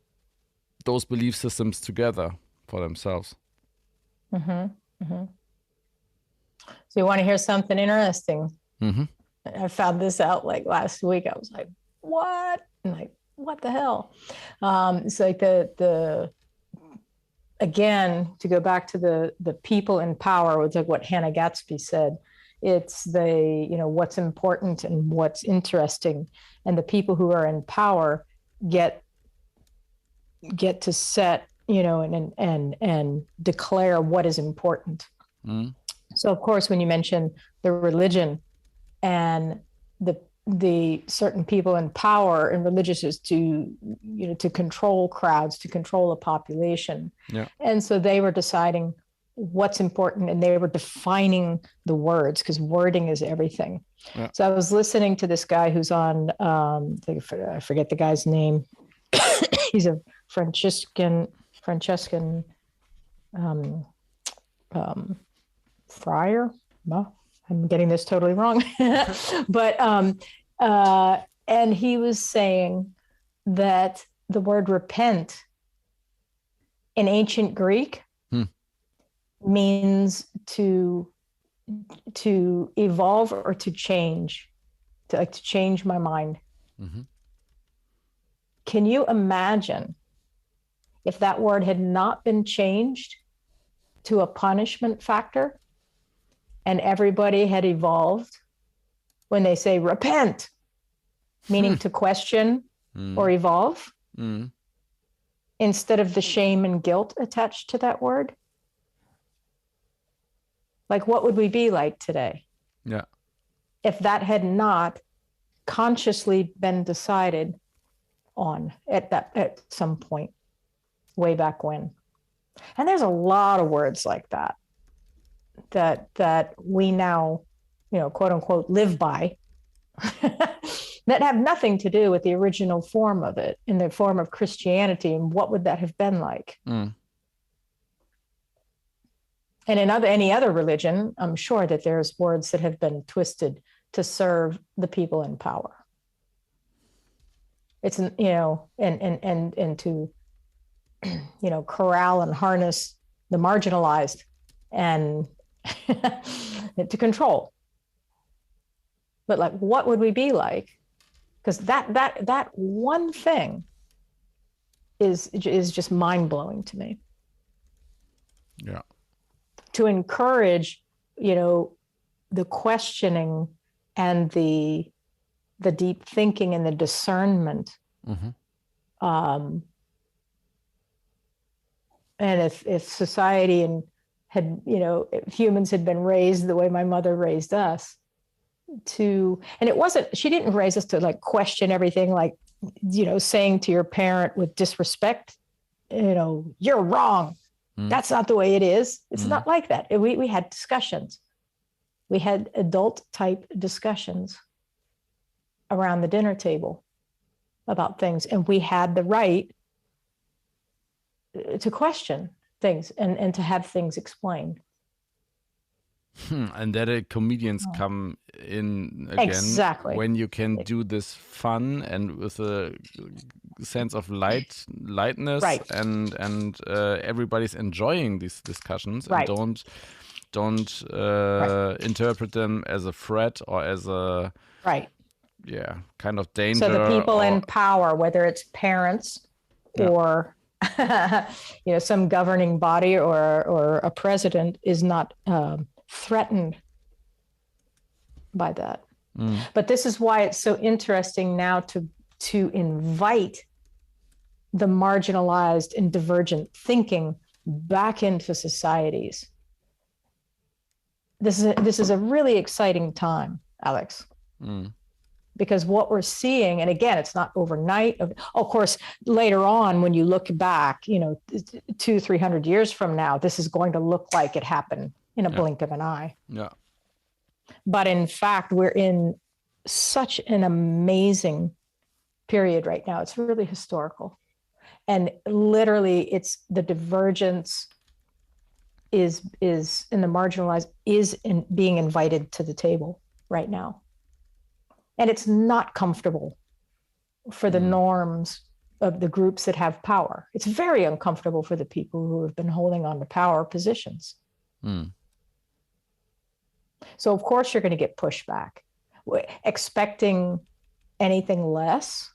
those belief systems together for themselves. So you want to hear something interesting? I found this out like last week. I was like, what? I'm like, what the hell? It's like again, to go back to the people in power, it's like what Hannah Gatsby said. It's what's important and what's interesting. And the people who are in power get to set, and declare what is important. So of course, when you mention the religion and the certain people in power and religious is to control crowds, to control a population. Yeah. And so they were deciding what's important, and they were defining the words, because wording is everything. Yeah. So I was listening to this guy who's on, I forget the guy's name. He's a Franciscan friar. Well, I'm getting this totally wrong. But and he was saying that the word repent in ancient Greek means to evolve or to change, to change my mind. Can you imagine if that word had not been changed to a punishment factor, and everybody had evolved when they say repent, meaning to question or evolve, instead of the shame and guilt attached to that word? Like, what would we be like today? Yeah. If that had not consciously been decided on at some point way back when. And there's a lot of words like that we now, quote unquote, live by, that have nothing to do with the original form of it, in the form of Christianity. And what would that have been like? And in any other religion, I'm sure that there's words that have been twisted to serve the people in power. It's, and to, corral and harness the marginalized and to control. But like, what would we be like? Because that one thing is just mind-blowing to me. Yeah. To encourage, the questioning and the deep thinking and the discernment. And if society if humans had been raised the way my mother raised us, she didn't raise us to like question everything, like, saying to your parent with disrespect, you're wrong. That's not the way it is. It's not like that. We had discussions. We had adult type discussions around the dinner table about things. And we had the right to question things and to have things explained. And that comedians come in again. Exactly. When you can do this fun and with a sense of lightness, right. and everybody's enjoying these discussions, right. and don't interpret them as a threat or as a kind of danger. So the people in power, whether it's parents or some governing body or a president, is not threatened by that. But this is why it's so interesting now to invite the marginalized and divergent thinking back into societies. This is a really exciting time, Alex. Because what we're seeing, and again, it's not overnight. Of course, later on, when you look back, 200-300 years from now, this is going to look like it happened in a blink of an eye. Yeah. But in fact, we're in such an amazing period right now. It's really historical. And literally, it's the divergence is in the marginalized is being invited to the table right now. And it's not comfortable for the norms of the groups that have power. It's very uncomfortable for the people who have been holding on to power positions. So of course you're going to get pushback. Expecting anything less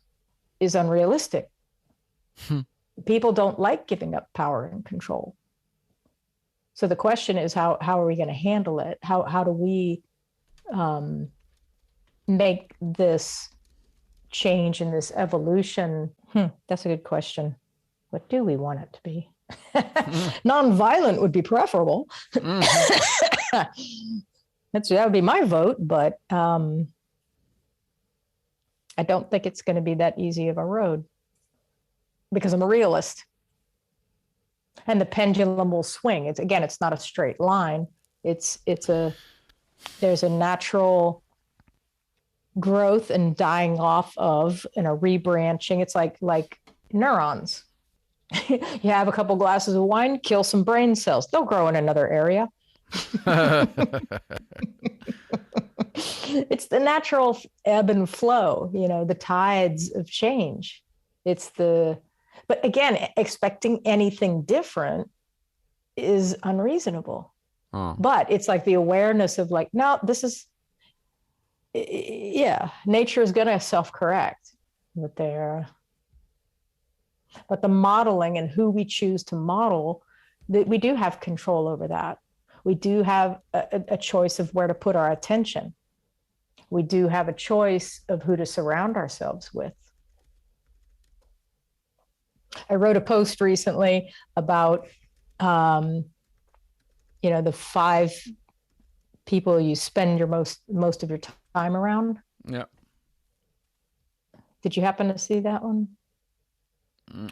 is unrealistic. People don't like giving up power and control. So the question is, how are we going to handle it? How do we make this change and this evolution? That's a good question. What do we want it to be? Nonviolent would be preferable. That would be my vote, but I don't think it's going to be that easy of a road, because I'm a realist. And the pendulum will swing. It's not a straight line. There's a natural growth and dying off of, and a rebranching. It's like neurons. You have a couple glasses of wine, kill some brain cells. They'll grow in another area. It's the natural ebb and flow, the tides of change. But again, expecting anything different is unreasonable. But it's like the awareness of like, no, nature is going to self-correct. But the modeling and who we choose to model, that we do have control over that. We do have a choice of where to put our attention. We do have a choice of who to surround ourselves with. I wrote a post recently about, the 5 people you spend your most of your time around. Yeah. Did you happen to see that one?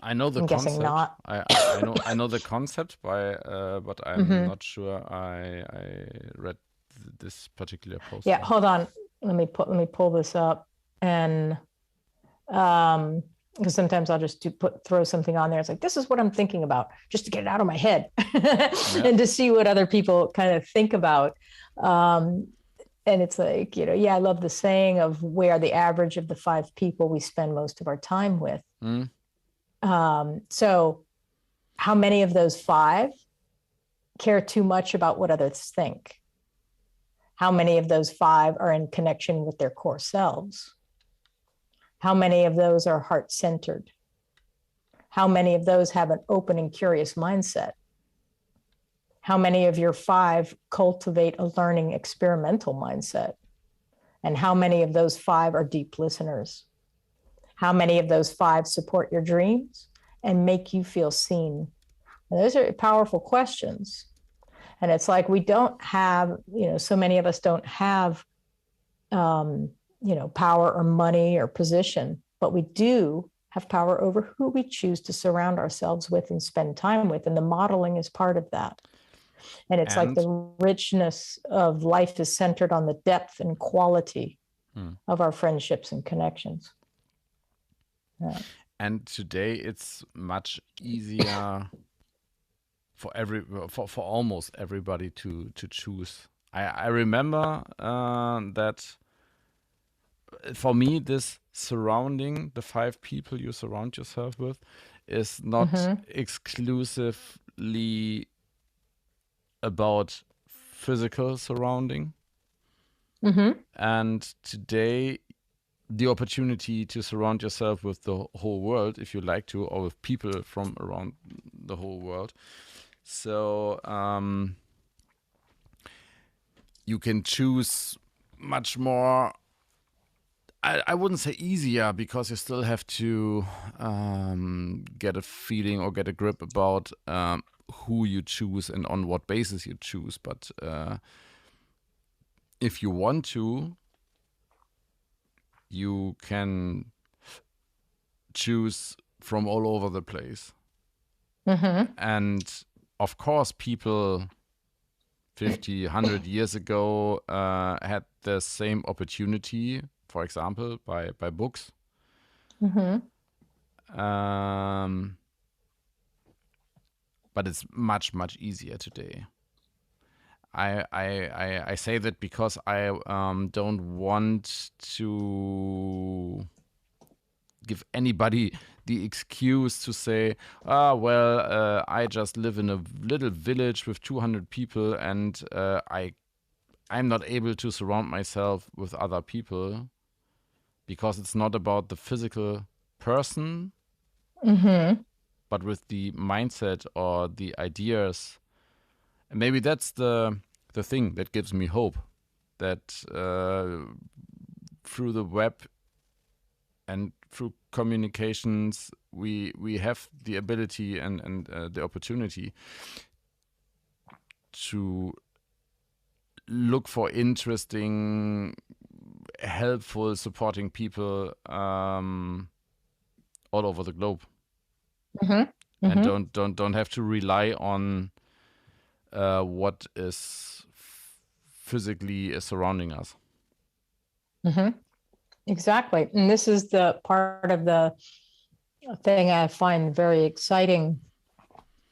I know the I'm concept. guessing not. I know the concept, but I'm not sure I read this particular post. Yeah, hold on. Let me pull this up, and because sometimes I'll just throw something on there. It's like, this is what I'm thinking about, just to get it out of my head, and to see what other people kind of think about. And it's like, I love the saying of we are the average of the 5 people we spend most of our time with. So how many of those 5 care too much about what others think? How many of those 5 are in connection with their core selves? How many of those are heart-centered? How many of those have an open and curious mindset? How many of your 5 cultivate a learning experimental mindset? And how many of those 5 are deep listeners? How many of those 5 support your dreams and make you feel seen? And those are powerful questions. And it's like we don't have, so many of us don't have, power or money or position, but we do have power over who we choose to surround ourselves with and spend time with. And the modeling is part of that. And it's like the richness of life is centered on the depth and quality of our friendships and connections. Yeah. And today it's much easier for almost everybody to choose. I remember that for me, this surrounding, the 5 people you surround yourself with, is not exclusively about physical surrounding. And today, the opportunity to surround yourself with the whole world, if you like to, or with people from around the whole world. So you can choose much more. I wouldn't say easier, because you still have to get a feeling or get a grip about who you choose and on what basis you choose. But if you want to, you can choose from all over the place. And of course, people 50, 100 years ago had the same opportunity, for example, by books. But it's much, much easier today. I say that because I don't want to give anybody the excuse to say, I just live in a little village with 200 people and I'm not able to surround myself with other people, because it's not about the physical person, but with the mindset or the ideas. And maybe that's the thing that gives me hope, that through the web and through communications, we have the ability and the opportunity to look for interesting, helpful, supporting people all over the globe, and don't have to rely on what is physically surrounding us. Exactly. And this is the part of the thing I find very exciting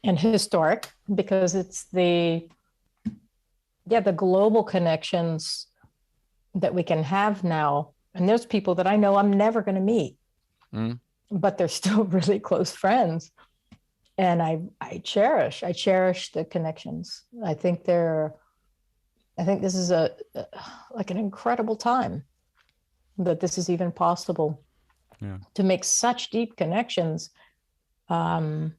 and historic, because it's the global connections that we can have now. And there's people that I know I'm never going to meet, but they're still really close friends. And I cherish the connections. I think this is like an incredible time that this is even possible, to make such deep connections. I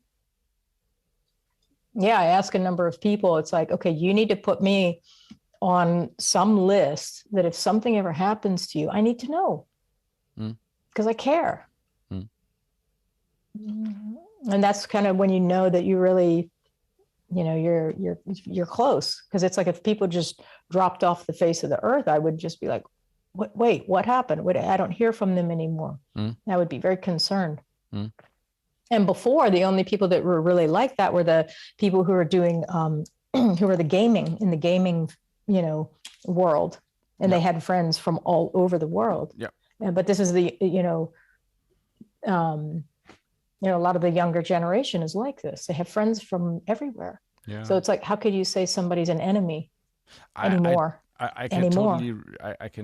ask a number of people, it's like, okay, you need to put me on some list that if something ever happens to you, I need to know, because I care. And that's kind of when you know that you really, you're close. Because it's like, if people just dropped off the face of the earth, I would just be like, wait, what happened? I don't hear from them anymore. I would be very concerned. And before, the only people that were really like that were the people who were doing, who were in the gaming, world. And they had friends from all over the world. But this is the, a lot of the younger generation is like this. They have friends from everywhere. So it's like, how could you say somebody's an enemy anymore? I can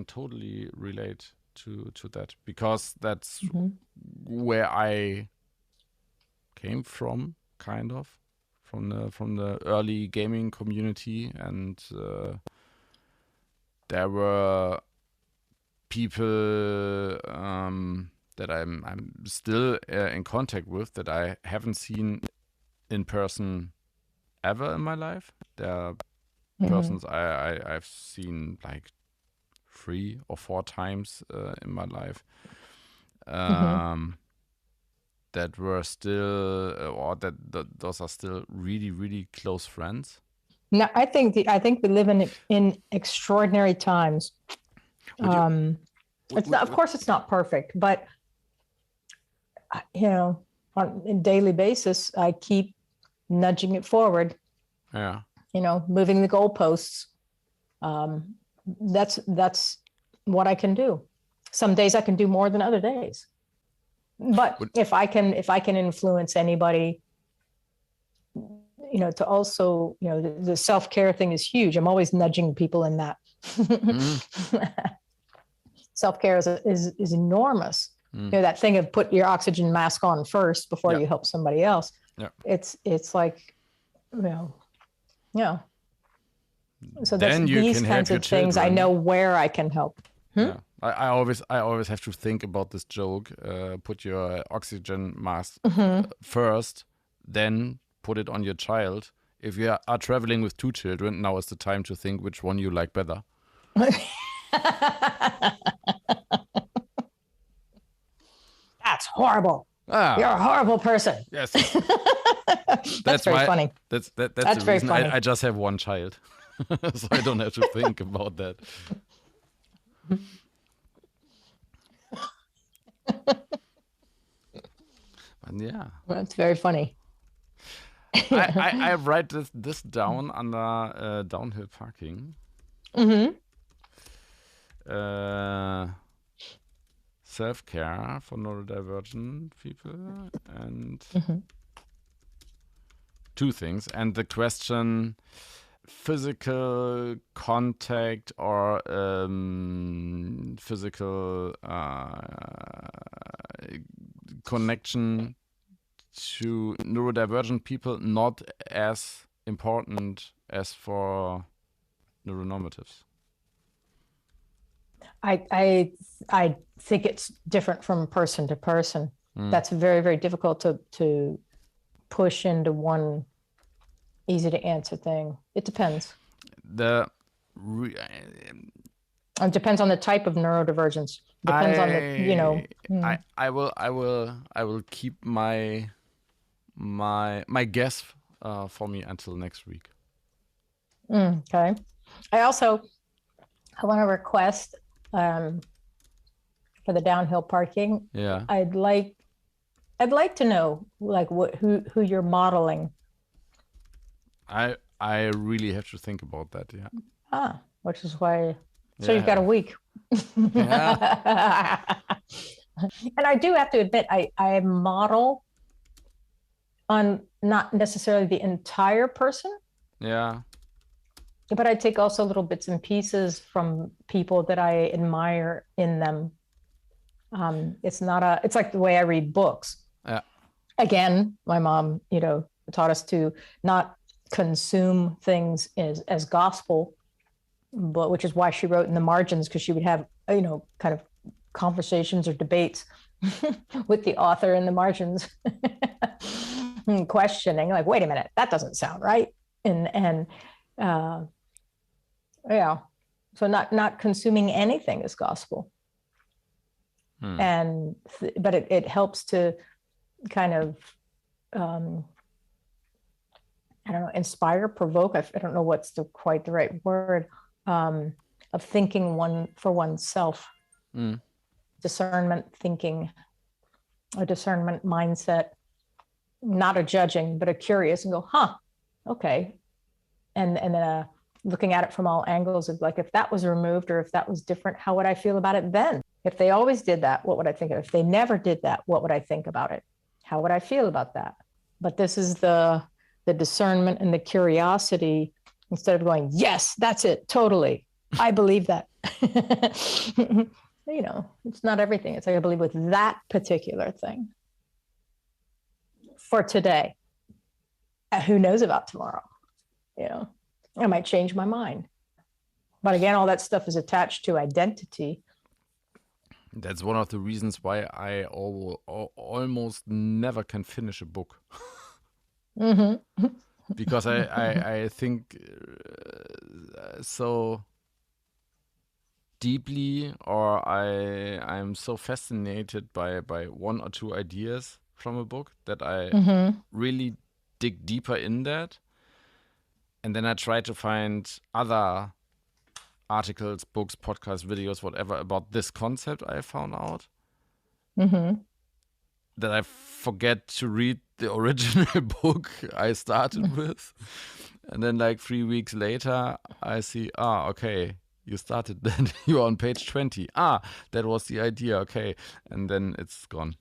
totally relate to that, because that's where I came from, kind of from the early gaming community, and there were people that I'm still in contact with that I haven't seen in person ever in my life. There are persons I've seen like 3 or 4 times in my life. That were still, or that those are still really, really close friends. No, I think we live in extraordinary times. It's not, of course, it's not perfect, but on a daily basis, I keep nudging it forward. Yeah. Moving the goalposts. That's what I can do. Some days I can do more than other days. But if I can influence anybody, to also, the self-care thing is huge. I'm always nudging people in that. Self-care is enormous. That thing of put your oxygen mask on first before you help somebody else. Yeah. It's like, So that's these kinds of things. I know where I can help. Yeah. I always have to think about this joke. Put your oxygen mask first, then put it on your child. If you are traveling with 2 children, now is the time to think which one you like better. That's horrible. You're a horrible person. Yes. That's very funny. That's the very reason funny. I just have 1 child. So I don't have to think about that. But yeah. That's very funny. I write this down under downhill parking. Self-care for neurodivergent people and 2 things. And the question, physical contact or physical connection to neurodivergent people not as important as for neuronormatives. I think it's different from person to person. That's very, very difficult to push into one easy to answer thing. It depends. It depends on the type of neurodivergence. Depends on the, I will keep my guess for me until next week. Okay. I want to request for the downhill parking. Yeah. I'd like to know like who you're modeling. I really have to think about that. Yeah. Which is why. So you've got a week. Yeah. And I do have to admit, I model on not necessarily the entire person. Yeah. But I take also little bits and pieces from people that I admire in them. It's like the way I read books. Yeah. Again, my mom, taught us to not consume things as gospel, but which is why she wrote in the margins, because she would have, kind of conversations or debates with the author in the margins, questioning, like, wait a minute, that doesn't sound right. So not consuming anything as gospel. But it helps to kind of, inspire, provoke. I don't know what's quite the right word, of thinking for oneself, discernment thinking, a discernment mindset, not a judging, but a curious, and go, okay. And then looking at it from all angles of like, if that was removed or if that was different, how would I feel about it then? If they always did that, what would I think of it? If they never did that, what would I think about it? How would I feel about that? But this is the discernment and the curiosity, instead of going, yes, that's it, totally, I believe that. It's not everything. It's like, I believe with that particular thing for today. Who knows about tomorrow? I might change my mind. But again, all that stuff is attached to identity. That's one of the reasons why I almost never can finish a book. Because I think so deeply, or I'm so fascinated by one or two ideas from a book that I really dig deeper in that, and then I try to find other articles, books, podcasts, videos, whatever about this concept I found out, that I forget to read the original book I started with. And then like 3 weeks later, I see, okay, you started then, you're on page 20. That was the idea, okay. And then it's gone.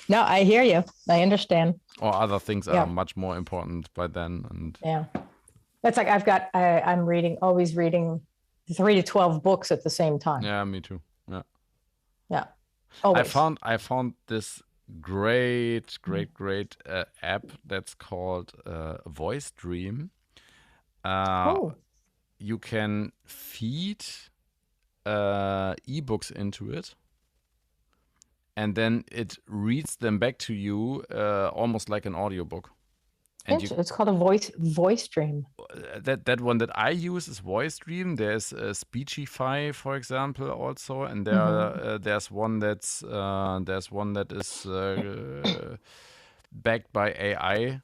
No, I hear you. I understand. Or other things are much more important by then. And yeah. That's like I'm always reading 3 to 12 books at the same time. Yeah, me too. Yeah. Yeah. Always. I found this great app that's called Voice Dream. You can feed ebooks into it, and then it reads them back to you almost like an audiobook. And it's called a voice dream. That one that I use is Voice Dream. There's Speechify, for example, also, and there's one that is backed by AI,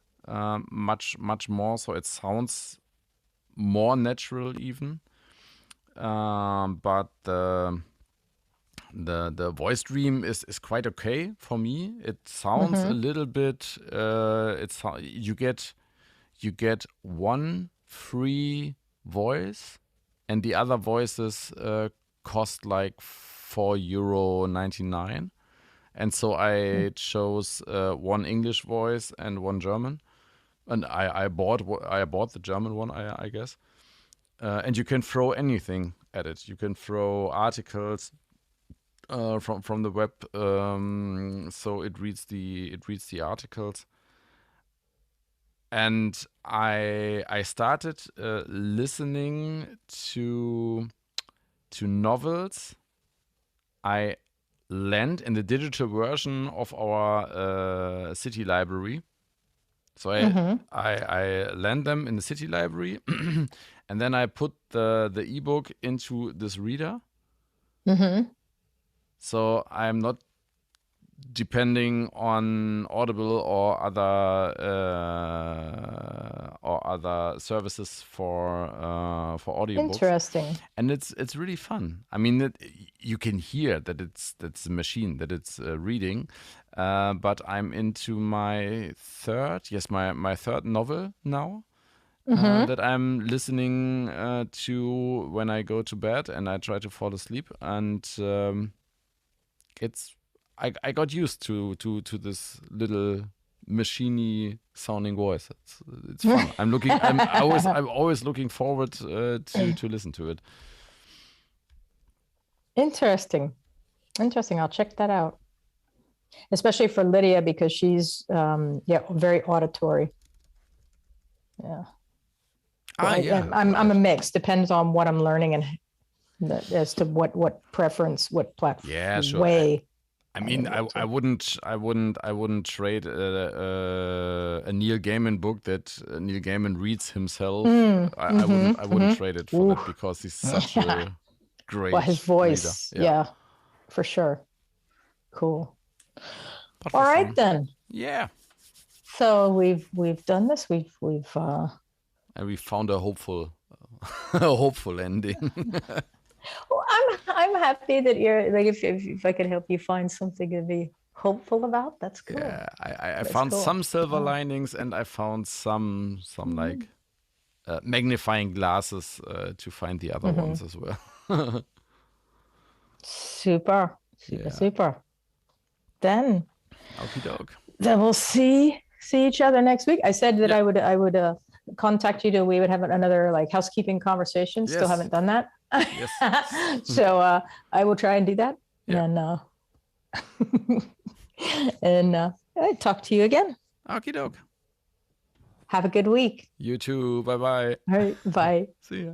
much more. So it sounds more natural even. But the Voice Dream is quite okay for me. It sounds a little bit. You get one free voice, and the other voices cost like €4.99. And so I chose one English voice and one German, and I bought the German one, I guess. And you can throw anything at it. You can throw articles from the web, so it reads the articles. And I started listening to novels I lent in the digital version of our city library. So I lent them in the city library, and then I put the ebook into this reader. So I'm not depending on Audible or other services for audiobooks. Interesting. And it's really fun. I mean, you can hear that that's a machine that it's reading. But I'm into my third novel now. That I'm listening to when I go to bed and I try to fall asleep, and I got used to this little machiney sounding voice. It's fun. I'm always looking forward to listen to it. Interesting. I'll check that out. Especially for Lydia, because she's very auditory. Yeah. I'm a mix. Depends on what I'm learning and as to what preference, what platform. Yeah, sure. Way. I mean, I wouldn't trade a Neil Gaiman book that Neil Gaiman reads himself. I wouldn't trade it for that, because he's such a great. Well, his voice, yeah, for sure. Cool. All right then. Yeah. So we've done this. We've and we found a hopeful ending. Well, I'm happy that you're like, if I could help you find something to be hopeful about, that's cool. Yeah, I found some silver linings, and I found some like magnifying glasses to find the other ones as well. Super. Then, okie doke. Then we'll see each other next week. I said that I would contact you. We would have another like housekeeping conversation. Still haven't done that. Yes. So I will try and do that. Yeah. And I'll talk to you again. Okie doke. Have a good week. You too. Bye-bye. All right. Bye. See ya.